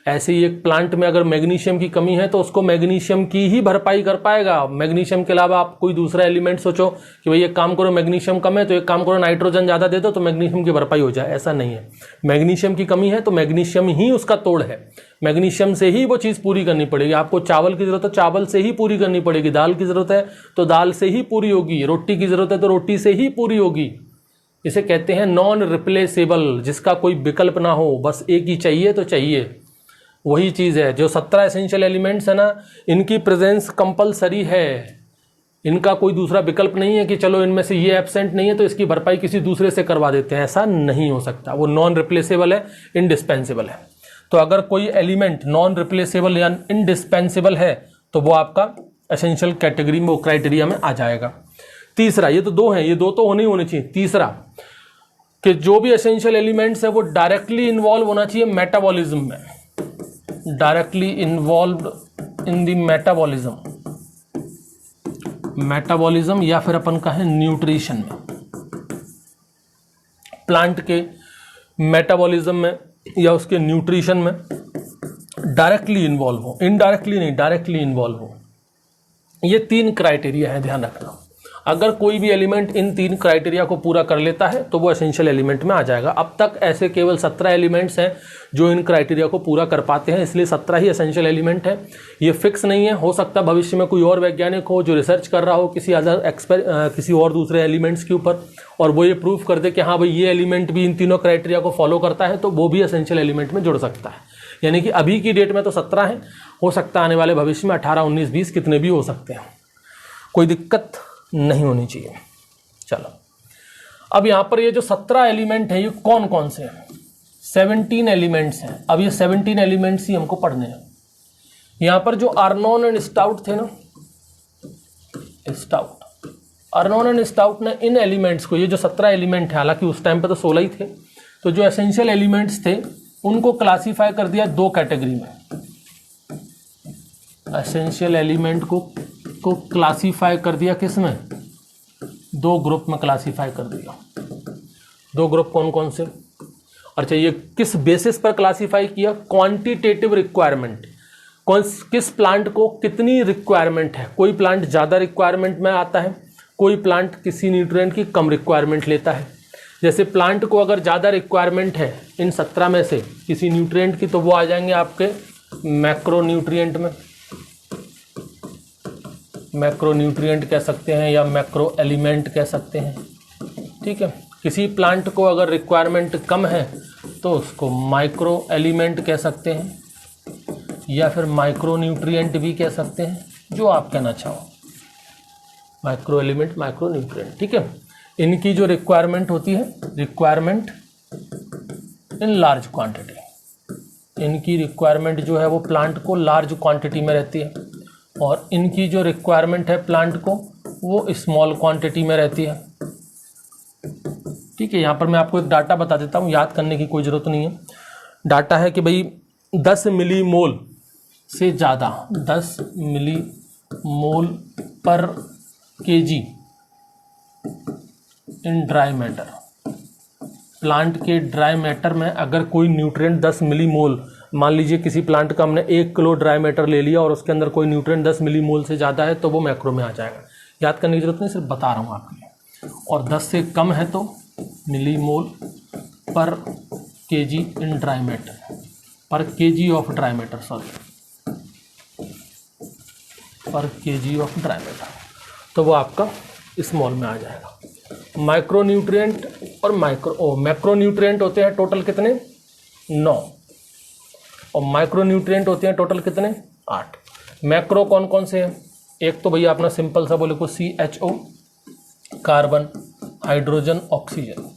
ऐसे ही एक प्लांट में अगर मैग्नीशियम की कमी है तो उसको मैग्नीशियम की ही भरपाई कर पाएगा। मैग्नीशियम के अलावा आप कोई दूसरा एलिमेंट सोचो कि भाई एक काम करो मैग्नीशियम कम है तो एक काम करो नाइट्रोजन ज़्यादा दे दो तो मैग्नीशियम की भरपाई हो जाए, ऐसा नहीं है। मैग्नीशियम की कमी है तो मैग्नीशियम ही उसका तोड़ है, मैग्नीशियम से ही वो चीज़ पूरी करनी पड़ेगी। आपको चावल की ज़रूरत है, चावल से ही पूरी करनी पड़ेगी। दाल की ज़रूरत है तो दाल से ही पूरी होगी। रोटी की ज़रूरत है तो रोटी से ही पूरी होगी। इसे कहते हैं नॉन रिप्लेसेबल, जिसका कोई विकल्प ना हो, बस एक ही चाहिए तो चाहिए। वही चीज़ है जो 17 एसेंशियल एलिमेंट्स है ना, इनकी प्रेजेंस कंपलसरी है। इनका कोई दूसरा विकल्प नहीं है कि चलो इनमें से ये एब्सेंट नहीं है तो इसकी भरपाई किसी दूसरे से करवा देते हैं, ऐसा नहीं हो सकता। वो नॉन रिप्लेसेबल है, इंडिस्पेंसिबल है। तो अगर कोई एलिमेंट नॉन रिप्लेसेबल या इंडिस्पेंसिबल है तो वो आपका एसेंशियल कैटेगरी में, वो क्राइटेरिया में आ जाएगा। तीसरा, ये तो दो हैं, ये दो तो होने ही होने चाहिए। तीसरा, कि जो भी एसेंशियल एलिमेंट्स है वो डायरेक्टली इन्वॉल्व होना चाहिए मेटाबॉलिज्म में, directly involved in the metabolism या फिर अपन कहें न्यूट्रिशन में, प्लांट के मेटाबॉलिज्म में या उसके न्यूट्रिशन में डायरेक्टली इन्वॉल्व हो, इनडायरेक्टली नहीं, डायरेक्टली इन्वॉल्व हो। ये 3 क्राइटेरिया है, ध्यान रखना। अगर कोई भी एलिमेंट इन 3 क्राइटेरिया को पूरा कर लेता है तो वो एसेंशियल एलिमेंट में आ जाएगा। अब तक ऐसे केवल 17 एलिमेंट्स हैं जो इन क्राइटेरिया को पूरा कर पाते हैं, इसलिए 17 ही एसेंशियल एलिमेंट है। ये फिक्स नहीं है, हो सकता है भविष्य में कोई और वैज्ञानिक हो जो रिसर्च कर रहा हो किसी और दूसरे एलिमेंट्स के ऊपर, और वो ये प्रूव कर दे कि हाँ भाई ये एलिमेंट भी इन तीनों क्राइटेरिया को फॉलो करता है, तो वो भी एसेंशियल एलिमेंट में जुड़ सकता है। यानी कि अभी की डेट में तो 17 है, हो सकता है आने वाले भविष्य में 18, 19, 20 कितने भी हो सकते हैं, कोई दिक्कत नहीं होनी चाहिए। चलो, अब यहाँ पर ये जो 17 एलिमेंट है ये कौन कौन से हैं? 17 एलिमेंट्स हैं। अब ये 17 एलिमेंट्स ही हमको पढ़ने हैं। यहाँ पर जो अर्नोन एंड स्टाउट थे ना, अर्नोन एंड स्टाउट ने इन एलिमेंट्स को, ये जो 17 एलिमेंट है, हालांकि उस टाइम पे तो 16 ही थे, तो जो एसेंशियल एलिमेंट्स थे उनको क्लासीफाई कर दिया 2 कैटेगरी में। एसेंशियल एलिमेंट को क्लासीफाई कर दिया किस में? 2 ग्रुप में क्लासीफाई कर दिया। 2 ग्रुप कौन कौन से? अच्छा, ये किस बेसिस पर क्लासीफाई किया? क्वांटिटेटिव रिक्वायरमेंट, किस प्लांट को कितनी रिक्वायरमेंट है। कोई प्लांट ज़्यादा रिक्वायरमेंट में आता है, कोई प्लांट किसी न्यूट्रिएंट की कम रिक्वायरमेंट लेता है। जैसे प्लांट को अगर ज़्यादा रिक्वायरमेंट है इन 17 में से किसी न्यूट्रिएंट की, तो वो आ जाएंगे आपके मैक्रो न्यूट्रिएंट में, मैक्रो न्यूट्रिएंट कह सकते हैं या मैक्रो एलिमेंट कह सकते हैं। ठीक है, किसी प्लांट को अगर रिक्वायरमेंट कम है तो उसको माइक्रो एलिमेंट कह सकते हैं या फिर माइक्रो न्यूट्रिएंट भी कह सकते हैं, जो आप कहना चाहो, माइक्रो एलिमेंट, माइक्रो न्यूट्रिएंट। ठीक है, इनकी जो रिक्वायरमेंट होती है, रिक्वायरमेंट इन लार्ज क्वांटिटी, इनकी रिक्वायरमेंट जो है वो प्लांट को लार्ज क्वांटिटी में रहती है, और इनकी जो रिक्वायरमेंट है प्लांट को वो स्मॉल क्वांटिटी में रहती है। ठीक है, यहाँ पर मैं आपको एक डाटा बता देता हूँ, याद करने की कोई ज़रूरत नहीं है। डाटा है कि भाई 10 मिलीमोल से ज़्यादा, 10 मिलीमोल पर KG in dry matter, plant के ड्राई मैटर में अगर कोई न्यूट्रिएंट 10 मिलीमोल, मान लीजिए किसी प्लांट का हमने 1 किलो ड्राई मैटर ले लिया और उसके अंदर कोई न्यूट्रिएंट 10 मिलीमोल से ज़्यादा है तो वो मैक्रो में आ जाएगा। याद करने की जरूरत नहीं, सिर्फ बता रहा हूँ आपके लिए। और 10 से कम है तो मिलीमोल पर केजी इन ड्राई मैटर, पर KG of dry matter, sorry, पर केजी ऑफ ड्राई मैटर, तो वो आपका स्मॉल में आ जाएगा। माइक्रो न्यूट्रिएंट और मैक्रो न्यूट्रिएंट होते हैं टोटल कितने? 9, और माइक्रो न्यूट्रिएंट होते हैं टोटल कितने? 8। मैक्रो कौन कौन से हैं? एक तो भैया अपना सिंपल सा बोले को CHO, carbon, hydrogen, oxygen,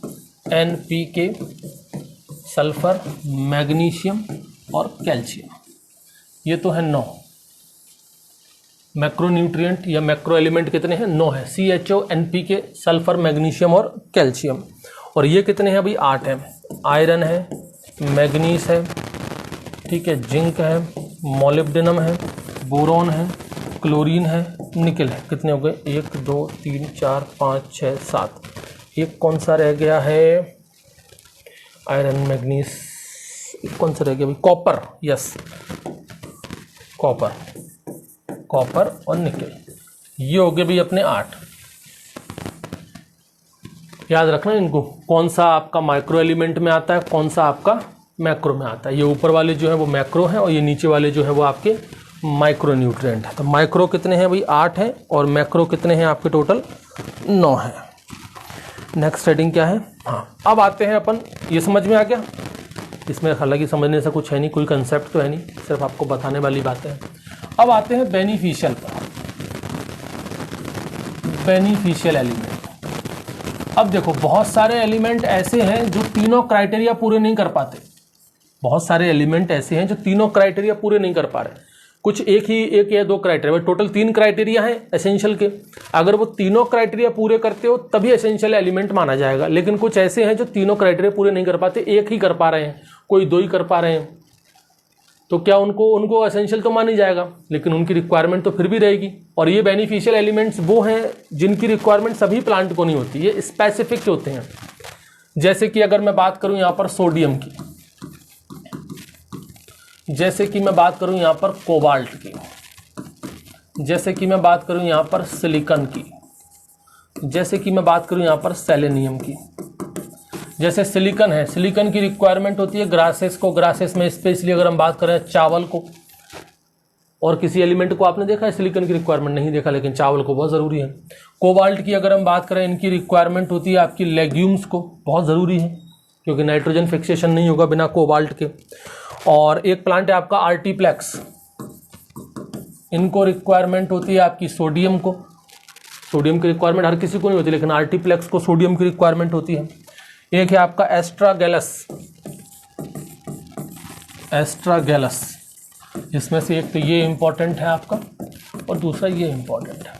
NPK, sulphur, magnesium और कैल्शियम, ये तो है 9। मैक्रो न्यूट्रिएंट या मैक्रो एलिमेंट कितने हैं? 9 है। CHO, NPK, सल्फर, मैग्नीशियम और कैल्शियम। और ये कितने हैं भाई? 8 हैं। आयरन है, मैग्नीस है, ठीक है, जिंक है, मोलिब्डेनम है, बोरॉन है, क्लोरीन है, निकल है। कितने हो गए? 1 2 3 4 5 6 7। एक कौन सा रह गया है? आयरन, मैग्नीस, कौन सा रह गया भाई? कॉपर, यस, कॉपर और निकल। ये हो गए भाई अपने 8। याद रखना इनको, कौन सा आपका माइक्रो एलिमेंट में आता है, कौन सा आपका मैक्रो में आता है। ये ऊपर वाले जो है वो मैक्रो हैं और ये नीचे वाले जो है वो आपके माइक्रो न्यूट्रिएंट है। तो माइक्रो कितने हैं भाई? 8 हैं, और मैक्रो कितने हैं आपके? टोटल 9 हैं। नेक्स्ट हेडिंग क्या है? हाँ, अब आते हैं अपन, ये समझ में आ गया, इसमें हालांकि समझने से कुछ है नहीं, कोई कंसेप्ट तो है नहीं, सिर्फ आपको बताने वाली बातें हैं। अब आते हैं बेनिफिशियल पर, बेनिफिशियल एलिमेंट। अब देखो, बहुत सारे एलिमेंट ऐसे हैं जो तीनों क्राइटेरिया पूरे नहीं कर पाते, बहुत सारे एलिमेंट ऐसे हैं जो तीनों क्राइटेरिया पूरे नहीं कर पा रहे। कुछ एक या दो क्राइटेरिया, टोटल 3 क्राइटेरिया हैं एसेंशियल के। अगर वो तीनों क्राइटेरिया पूरे करते हो तभी एसेंशियल एलिमेंट माना जाएगा। लेकिन कुछ ऐसे हैं जो तीनों क्राइटेरिया पूरे नहीं कर पाते, एक ही कर पा रहे हैं, कोई 2 ही कर पा रहे हैं, तो क्या उनको एसेंशियल तो मानी जाएगा, लेकिन उनकी रिक्वायरमेंट तो फिर भी रहेगी। और ये बेनिफिशियल एलिमेंट्स वो हैं जिनकी रिक्वायरमेंट सभी प्लांट को नहीं होती, ये स्पेसिफिक होते हैं। जैसे कि अगर मैं बात करूं यहाँ पर सोडियम की, जैसे कि मैं बात करूं यहाँ पर कोबाल्ट की, जैसे कि मैं बात करूं यहाँ पर सिलिकॉन की, जैसे कि मैं बात करूं यहाँ पर सेलेनियम की। जैसे सिलिकॉन है, सिलिकॉन की रिक्वायरमेंट होती है ग्रासेस को, ग्रासेस में स्पेशली अगर हम बात करें चावल को, और किसी एलिमेंट को आपने देखा है सिलिकॉन की रिक्वायरमेंट नहीं देखा, लेकिन चावल को बहुत ज़रूरी है। कोबाल्ट की अगर हम बात करें, इनकी रिक्वायरमेंट होती है आपकी लेग्यूम्स को, बहुत ज़रूरी है, क्योंकि नाइट्रोजन फिक्सेशन नहीं होगा बिना कोबाल्ट के। और एक प्लांट है आपका आर्टिप्लेक्स, इनको रिक्वायरमेंट होती है आपकी सोडियम को। सोडियम की रिक्वायरमेंट हर किसी को नहीं होती, लेकिन आर्टिप्लेक्स को सोडियम की रिक्वायरमेंट होती है। एक है आपका एस्ट्रागैलस, एस्ट्रागैलस, इसमें से एक तो ये इंपॉर्टेंट है आपका और दूसरा ये इंपॉर्टेंट है।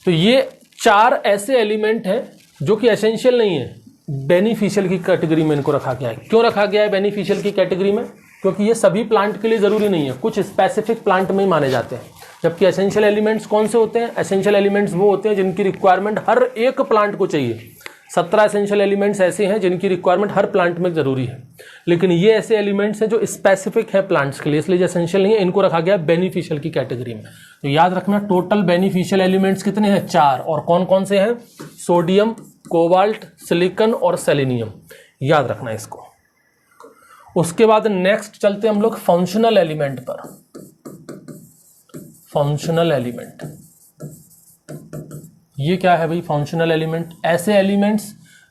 तो ये 4 ऐसे एलिमेंट हैं जो कि एसेंशियल नहीं है, बेनिफिशियल की कैटेगरी में इनको रखा गया है। क्यों रखा गया है बेनिफिशियल की कैटेगरी में? क्योंकि ये सभी प्लांट के लिए ज़रूरी नहीं है, कुछ स्पेसिफिक प्लांट में ही माने जाते हैं। जबकि एसेंशियल एलिमेंट्स कौन से होते हैं? एसेंशियल एलिमेंट्स वो होते हैं जिनकी रिक्वायरमेंट हर एक प्लांट को चाहिए। 17 एसेंशियल एलिमेंट्स ऐसे हैं जिनकी रिक्वायरमेंट हर प्लांट में ज़रूरी है, लेकिन ये ऐसे एलिमेंट्स हैं जो स्पेसिफिक है प्लांट्स के लिए, इसलिए जो एसेंशियल नहीं है इनको रखा गया बेनिफिशियल की कैटेगरी में। तो याद रखना टोटल बेनिफिशियल एलिमेंट्स कितने हैं? 4। और कौन कौन से हैं? सोडियम, कोबाल्ट, सिलिकॉन और सेलेनियम। याद रखना इसको। उसके बाद नेक्स्ट चलते हम लोग फंक्शनल एलिमेंट पर। फंक्शनल एलिमेंट ये क्या है भाई? फंक्शनल एलिमेंट ऐसे एलिमेंट्स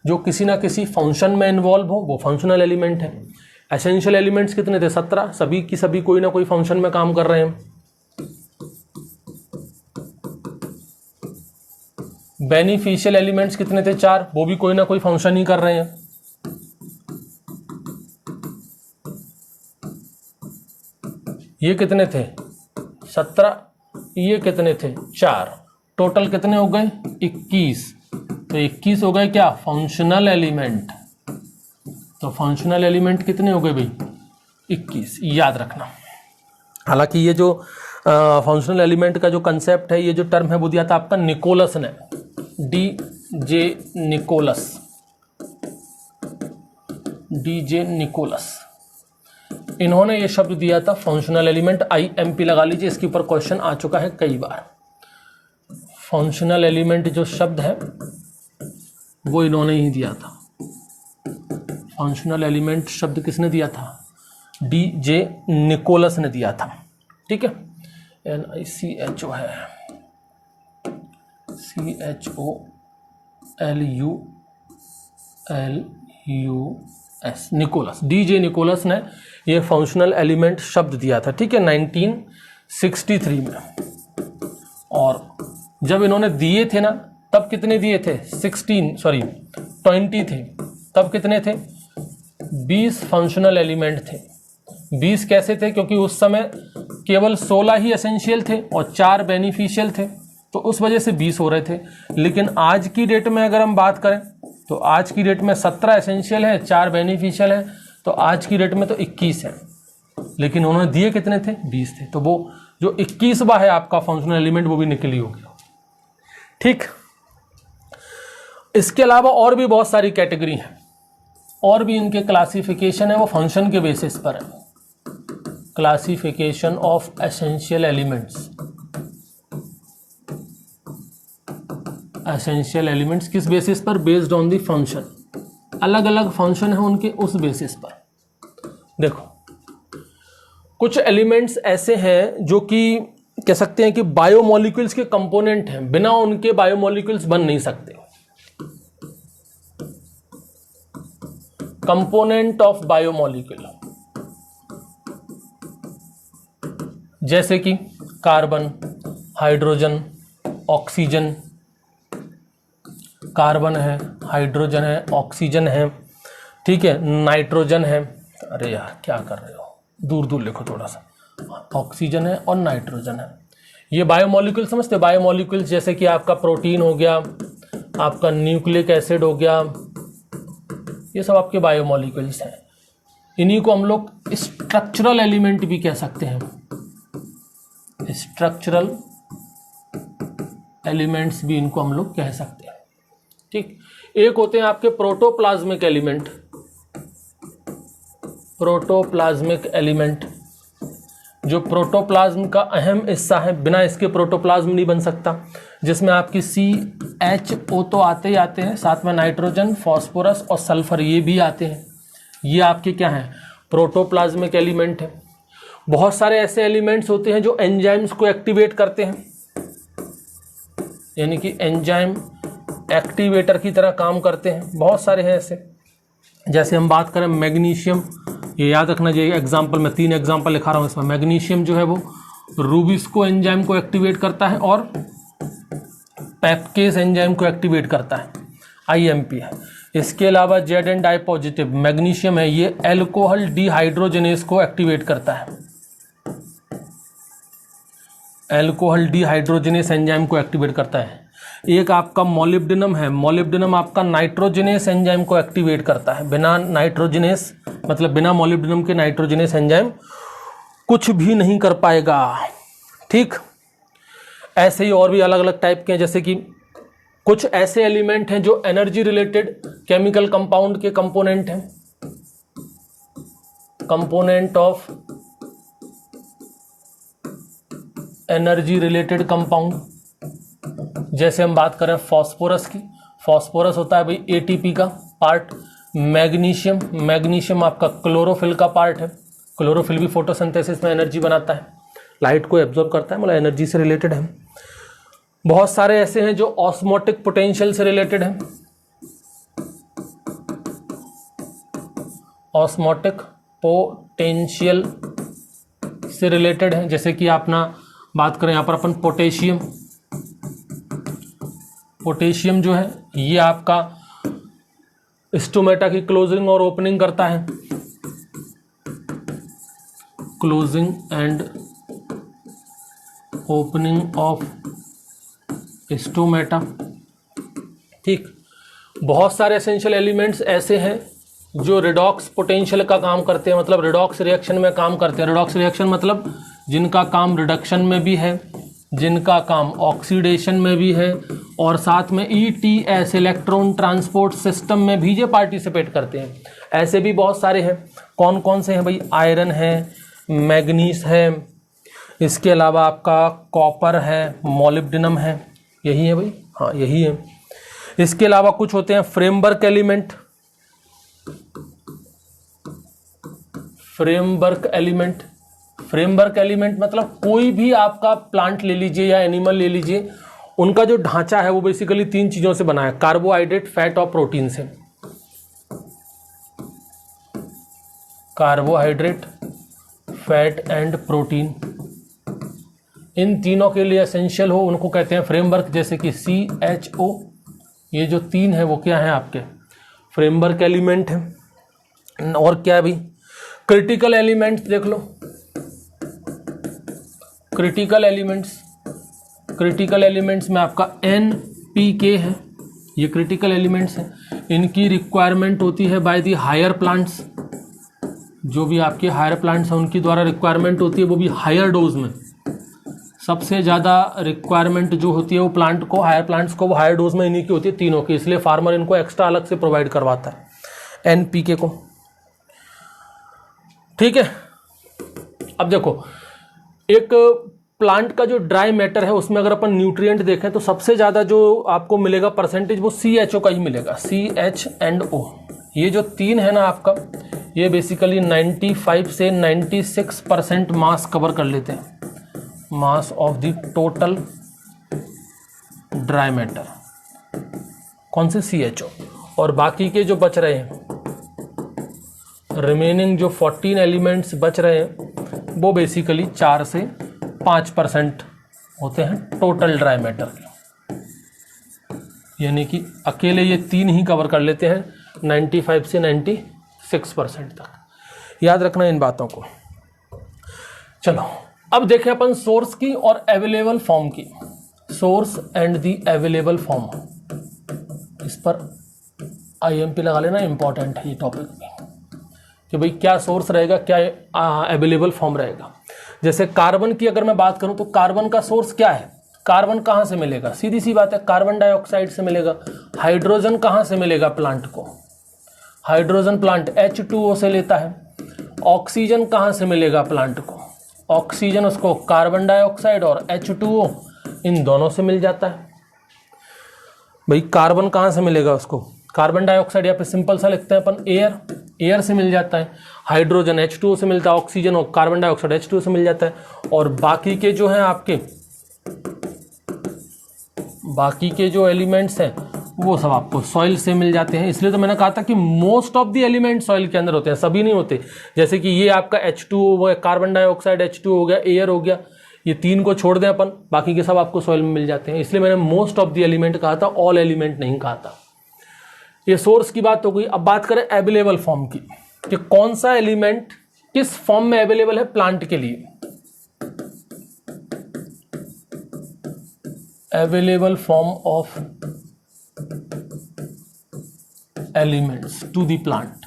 जो किसी ना किसी फंक्शन में इन्वॉल्व हो, वो फंक्शनल एलिमेंट है। एसेंशियल एलिमेंट्स कितने थे? 17, सभी की सभी कोई ना कोई फंक्शन में काम कर रहे हैं। बेनिफिशियल एलिमेंट्स कितने थे? 4, वो भी कोई ना कोई फंक्शन ही कर रहे हैं। ये कितने थे? 17, ये कितने थे? 4, टोटल कितने हो गए? 21। तो 21 हो गए क्या? Functional element. तो फंक्शनल एलिमेंट कितने हो गए भाई? 21। याद रखना। हालांकि ये जो फंक्शनल एलिमेंट का जो कंसेप्ट है, ये जो टर्म है वो दिया था आपका निकोलस ने, डी.जे. Nicholas, DJ. निकोलस, इन्होंने ये शब्द दिया था फंक्शनल एलिमेंट। IMP लगा लीजिए, इसके ऊपर क्वेश्चन आ चुका है कई बार। फंक्शनल एलिमेंट जो शब्द है वो इन्होंने ही दिया था। फंक्शनल एलिमेंट शब्द किसने दिया था? डी.जे. निकोलस ने दिया था। ठीक है, NICHO है, CHOLULUS, निकोलस, डी.जे. निकोलस ने ये फंक्शनल एलिमेंट शब्द दिया था। ठीक है, 1963 में। और जब इन्होंने दिए थे ना, तब कितने दिए थे? 20 थे। तब कितने थे? 20 फंक्शनल एलिमेंट थे। 20 कैसे थे? क्योंकि उस समय केवल 16 ही एसेंशियल थे और 4 बेनिफिशियल थे, तो उस वजह से 20 हो रहे थे। लेकिन आज की डेट में अगर हम बात करें तो आज की डेट में 17 एसेंशियल है, 4 बेनिफिशियल है, तो आज की डेट में तो 21 है। लेकिन उन्होंने दिए कितने थे? 20 थे। तो वो जो 21वां है आपका फंक्शनल एलिमेंट वो भी निकली हो गया। ठीक, इसके अलावा और भी बहुत सारी कैटेगरी हैं, और भी इनके क्लासिफिकेशन है, वो फंक्शन के बेसिस पर है। Classification of essential elements. Essential elements किस बेसिस पर? Based on the function. अलग अलग फंक्शन है उनके, उस बेसिस पर। देखो, कुछ एलिमेंट्स ऐसे हैं जो कि कह सकते हैं कि बायोमोलिक्यूल्स के कंपोनेंट हैं, बिना उनके बायोमोलिक्यूल्स बन नहीं सकते। कंपोनेंट ऑफ बायोमोलिक्यूल, जैसे कि कार्बन, हाइड्रोजन, ऑक्सीजन। कार्बन है, हाइड्रोजन है, ऑक्सीजन है, ठीक है, नाइट्रोजन है। अरे यार क्या कर रहे हो, दूर दूर लिखो थोड़ा सा। ऑक्सीजन है और नाइट्रोजन है। ये बायोमोलिक्यूल समझते हैं, बायोमोलिक्यूल्स जैसे कि आपका प्रोटीन हो गया, आपका न्यूक्लिक एसिड हो गया, ये सब आपके बायोमोलिक्यूल्स हैं। इन्हीं को हम लोग स्ट्रक्चरल एलिमेंट भी कह सकते हैं, स्ट्रक्चरल एलिमेंट्स भी इनको हम लोग कह सकते हैं। ठीक, एक होते हैं आपके प्रोटोप्लाज्मिक एलिमेंट, प्रोटोप्लाज्मिक एलिमेंट जो प्रोटोप्लाज्म का अहम हिस्सा है, बिना इसके प्रोटोप्लाज्म नहीं बन सकता, जिसमें आपकी CH O तो आते ही आते हैं, साथ में नाइट्रोजन, फास्फोरस और सल्फर ये भी आते हैं। ये आपके क्या हैं, प्रोटोप्लाज्मिक एलिमेंट है। बहुत सारे ऐसे एलिमेंट्स होते हैं जो एंजाइम्स को एक्टिवेट करते हैं, यानी कि एंजाइम एक्टिवेटर की तरह काम करते हैं। बहुत सारे हैं ऐसे, जैसे हम बात करें मैग्नीशियम, ये याद रखना चाहिए। एग्जाम्पल में 3 एग्जाम्पल लिखा रहा हूँ इसमें। मैग्नीशियम जो है वो रूबिस्को एंजाइम को एक्टिवेट करता है और पैपकेस एंजाइम को एक्टिवेट करता है, IMP है। इसके अलावा Zn पॉजिटिव मैग्नीशियम है, ये एल्कोहल डिहाइड्रोजनेस को एक्टिवेट करता है, एल्कोहल डिहाइड्रोजनेस एंजाइम को एक्टिवेट करता है। एक आपका मोलिब्डेनम है, मोलिब्डेनम आपका नाइट्रोजनेस एंजाइम को एक्टिवेट करता है। बिना नाइट्रोजनेस मतलब बिना मोलिब्डेनम के नाइट्रोजनेस एंजाइम कुछ भी नहीं कर पाएगा। ठीक, ऐसे ही और भी अलग अलग टाइप के हैं, जैसे कि कुछ ऐसे एलिमेंट हैं जो एनर्जी रिलेटेड केमिकल कंपाउंड के कंपोनेंट हैं, component of energy related compound. जैसे हम बात करें फास्फोरस की, फास्फोरस होता है भाई ATP का पार्ट। मैग्नीशियम, मैग्नीशियम आपका क्लोरोफिल का पार्ट है, क्लोरोफिल भी फोटोसिंथेसिस में एनर्जी बनाता है, लाइट को एब्जॉर्ब करता है, मतलब एनर्जी से रिलेटेड है। बहुत सारे ऐसे हैं जो ऑस्मोटिक पोटेंशियल से रिलेटेड है, ऑस्मोटिक पोटेंशियल से रिलेटेड है। जैसे कि अपना बात करें यहाँ पर अपन पोटेशियम, पोटेशियम जो है ये आपका स्टोमेटा की क्लोजिंग और ओपनिंग करता है, closing and opening of stomata. ठीक, बहुत सारे एसेंशियल एलिमेंट्स ऐसे हैं जो रिडॉक्स पोटेंशियल का काम करते हैं, मतलब रिडॉक्स रिएक्शन में काम करते हैं। रिडॉक्स रिएक्शन मतलब जिनका काम रिडक्शन में भी है, जिनका काम ऑक्सीडेशन में भी है, और साथ में ETS इलेक्ट्रॉन ट्रांसपोर्ट सिस्टम में भी ये पार्टिसिपेट करते हैं। ऐसे भी बहुत सारे हैं। कौन कौन से हैं भाई, आयरन है, मैग्नीज है, इसके अलावा आपका कॉपर है, मोलिब्डेनम है, यही है भाई, हाँ यही है। इसके अलावा कुछ होते हैं framework element, framework element, framework element मतलब कोई भी आपका प्लांट ले लीजिए या एनिमल ले लीजिए, उनका जो ढांचा है वो बेसिकली 3 चीजों से बना है, कार्बोहाइड्रेट, फैट और प्रोटीन से। कार्बोहाइड्रेट, फैट एंड प्रोटीन, इन तीनों के लिए एसेंशियल हो उनको कहते हैं फ्रेमवर्क। जैसे कि CHO, ये जो 3 है वो क्या है आपके फ्रेमवर्क एलिमेंट है। और क्या भी क्रिटिकल एलिमेंट्स देख लो, क्रिटिकल एलिमेंट्स, क्रिटिकल एलिमेंट्स में आपका NPK है, ये क्रिटिकल एलिमेंट्स हैं। इनकी रिक्वायरमेंट होती है बाय दी हायर प्लांट्स, जो भी आपके हायर प्लांट्स हैं उनकी द्वारा रिक्वायरमेंट होती है, वो भी हायर डोज में। सबसे ज़्यादा रिक्वायरमेंट जो होती है वो प्लांट को, हायर प्लांट्स को, वो हायर डोज में इन्हीं की होती है, तीनों की, इसलिए फार्मर इनको एक्स्ट्रा अलग से प्रोवाइड करवाता है NPK को। ठीक है, अब देखो एक प्लांट का जो ड्राई मैटर है उसमें अगर अपन न्यूट्रिएंट देखें तो सबसे ज़्यादा जो आपको मिलेगा परसेंटेज वो CHO का ही मिलेगा, CH&O। ये जो 3 है ना आपका, ये बेसिकली 95 से 96% मास कवर कर लेते हैं, mass of the total dry matter, कौन से CHO। और बाकी के जो बच रहे हैं, रिमेनिंग जो 14 एलिमेंट्स बच रहे हैं वो बेसिकली 4 से 5% होते हैं टोटल ड्राई मैटर के, यानी कि अकेले ये 3 ही कवर कर लेते हैं 95 से 96% तक। याद रखना इन बातों को। चलो अब देखें अपन सोर्स की और अवेलेबल फॉर्म की। Source and the available form, इस पर IMP लगा लेना, इंपॉर्टेंट है ये टॉपिक कि भाई क्या सोर्स रहेगा, क्या अवेलेबल फॉर्म रहेगा। जैसे कार्बन की अगर मैं बात करूं तो कार्बन का सोर्स क्या है, कार्बन कहां से मिलेगा, सीधी सी बात है कार्बन डाइऑक्साइड से मिलेगा। हाइड्रोजन कहां से मिलेगा प्लांट को, हाइड्रोजन प्लांट H2O से लेता है। ऑक्सीजन कहां से मिलेगा प्लांट को, ऑक्सीजन उसको कार्बन डाइऑक्साइड और H2O इन दोनों से मिल जाता है। भाई कार्बन कहां से मिलेगा उसको, कार्बन डाइऑक्साइड या फिर सिंपल सा लिखते हैं अपन एयर से मिल जाता है। हाइड्रोजन H2O से मिलता है, ऑक्सीजन और कार्बन डाइऑक्साइड H2O से मिल जाता है। और बाकी के जो हैं आपके बाकी के जो एलिमेंट्स हैं वो सब आपको सॉइल से मिल जाते हैं। इसलिए तो मैंने कहा था कि most of the element soil के अंदर होते हैं, सभी नहीं होते। जैसे कि ये आपका H2O, कार्बन डाइऑक्साइड H2O हो गया, एयर हो गया, ये तीन को छोड़ दें अपन, बाकी के सब आपको सॉइल में मिल जाते हैं। इसलिए मैंने मोस्ट ऑफ द एलिमेंट कहा था, ऑल एलिमेंट नहीं कहा था। ये सोर्स की बात हो गई। अब बात करें अवेलेबल फॉर्म की कि कौन सा एलिमेंट किस फॉर्म में अवेलेबल है प्लांट के लिए। Available form of elements to the plant,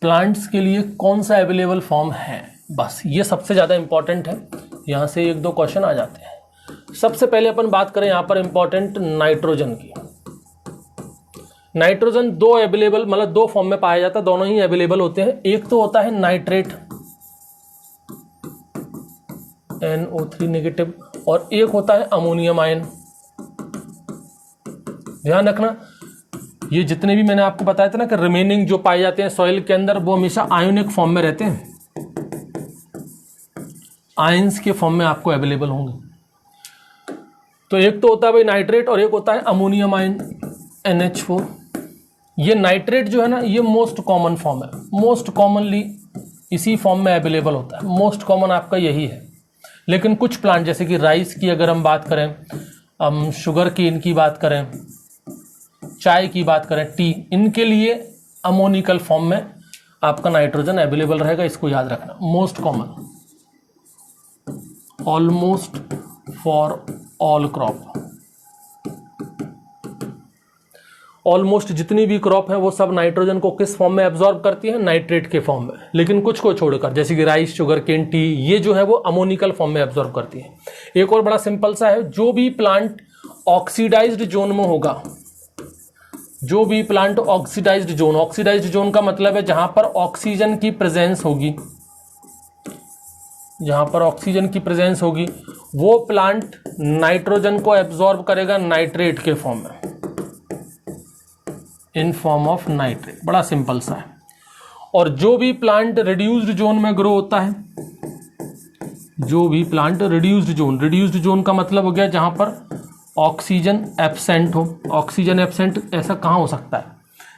plants के लिए कौन सा अवेलेबल फॉर्म है, बस ये सबसे ज्यादा इंपॉर्टेंट है। यहां से एक दो क्वेश्चन आ जाते हैं। सबसे पहले अपन बात करें यहां पर इंपॉर्टेंट नाइट्रोजन की। नाइट्रोजन दो अवेलेबल, मतलब दो फॉर्म में पाया जाता है, दोनों ही अवेलेबल होते हैं। एक तो होता है नाइट्रेट NO3 नेगेटिव, और एक होता है अमोनियम आयन। ध्यान रखना, ये जितने भी मैंने आपको बताया था ना कि रिमेनिंग जो पाए जाते हैं सॉइल के अंदर वो हमेशा आयोनिक फॉर्म में रहते हैं, आयंस के फॉर्म में आपको अवेलेबल होंगे। तो एक तो होता है भाई नाइट्रेट और एक होता है अमोनियम आयन NH4। ये नाइट्रेट जो है ना ये मोस्ट कॉमन फॉर्म है, मोस्ट कॉमनली इसी फॉर्म में अवेलेबल होता है, मोस्ट कॉमन आपका यही है। लेकिन कुछ प्लांट जैसे कि राइस की अगर हम बात करें, हम शुगर केन की बात करें, चाय की बात करें, टी, इनके लिए अमोनिकल फॉर्म में आपका नाइट्रोजन अवेलेबल रहेगा। इसको याद रखना, most common, almost for all crop. Almost जितनी भी क्रॉप है वो सब नाइट्रोजन को किस फॉर्म में एब्जॉर्ब करती है, नाइट्रेट के फॉर्म में। लेकिन कुछ को छोड़कर जैसे कि राइस, शुगर केन, टी, ये जो है वो अमोनिकल फॉर्म में एब्जॉर्ब करती है। एक और बड़ा सिंपल सा है, जो भी प्लांट ऑक्सीडाइज्ड जोन में होगा, जो भी प्लांट ऑक्सीडाइज्ड जोन का मतलब है जहां पर ऑक्सीजन की प्रेजेंस होगी, जहां पर ऑक्सीजन की प्रेजेंस होगी वो प्लांट नाइट्रोजन को एब्जॉर्ब करेगा नाइट्रेट के फॉर्म में, इन फॉर्म ऑफ नाइट्रेट। बड़ा सिंपल सा है। और जो भी प्लांट रिड्यूस्ड जोन में ग्रो होता है, जो भी प्लांट रिड्यूस्ड जोन का मतलब हो गया जहां पर ऑक्सीजन एब्सेंट हो। ऑक्सीजन एब्सेंट ऐसा कहाँ हो सकता है,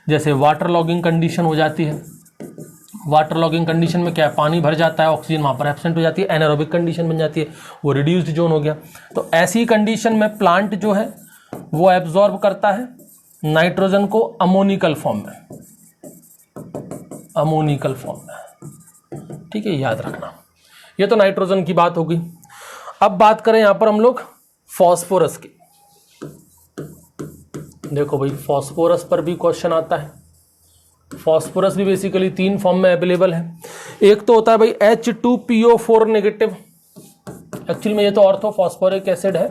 जैसे वाटर लॉगिंग कंडीशन हो जाती है। वाटर लॉगिंग कंडीशन में क्या है, पानी भर जाता है, ऑक्सीजन वहाँ पर एब्सेंट हो जाती है, एनारोबिक कंडीशन बन जाती है, वो रिड्यूस्ड जोन हो गया। तो ऐसी कंडीशन में प्लांट जो है वो एब्जॉर्ब करता है नाइट्रोजन को अमोनिकल फॉर्म में, अमोनिकल फॉर्म में। ठीक है, याद रखना। ये तो नाइट्रोजन की बात होगी। अब बात करें यहां पर हम लोग फॉस्फोरस की। देखो भाई, फॉस्फोरस पर भी क्वेश्चन आता है। फॉस्फोरस भी बेसिकली तीन फॉर्म में अवेलेबल है। एक तो होता है भाई H2PO4 नेगेटिव, एक्चुअली में ये तो ऑर्थोफॉस्फोरिक एसिड है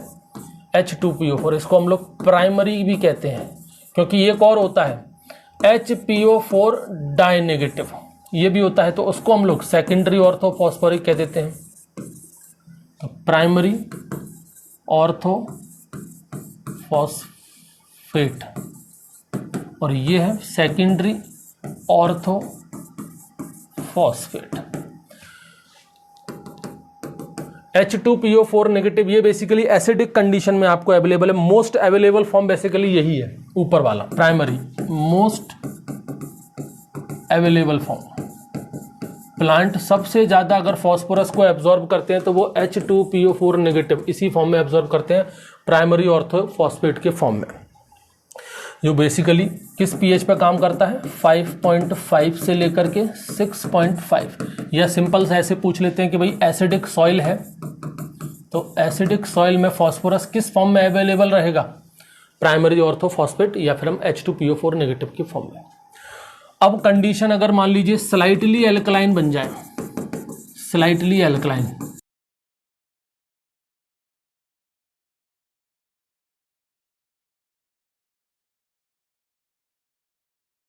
H2PO4, इसको हम लोग प्राइमरी भी कहते हैं, क्योंकि एक और होता है HPO4 डाई नेगेटिव, ये भी होता है, तो उसको हम लोग सेकेंडरी ऑर्थोफॉस्फोरिक कह देते हैं। तो प्राइमरी ऑर्थोफॉस्फेट और ये है सेकेंडरी ऑर्थोफॉस्फेट। H2PO4 नेगेटिव ये बेसिकली एसिडिक कंडीशन में आपको अवेलेबल है। मोस्ट अवेलेबल फॉर्म बेसिकली यही है, ऊपर वाला primary, most available form. Plant सबसे ज्यादा अगर फॉस्फोरस को एब्जॉर्ब करते हैं तो वो H2PO4 नेगेटिव इसी फॉर्म में एब्जॉर्ब करते हैं, प्राइमरी ऑर्थोफॉस्फेट के फॉर्म में। जो बेसिकली किस पीएच पे काम करता है, 5.5 से लेकर के 6.5। या सिंपल से ऐसे पूछ लेते हैं कि भाई एसिडिक सॉइल है, तो एसिडिक सॉइल में फास्फोरस किस फॉर्म में अवेलेबल रहेगा, प्राइमरी ऑर्थोफॉस्फेट या फिर हम H2PO4 नेगेटिव की फॉर्म में। अब कंडीशन अगर मान लीजिए स्लाइटली एल्कलाइन बन जाए, स्लाइटली एल्कलाइन,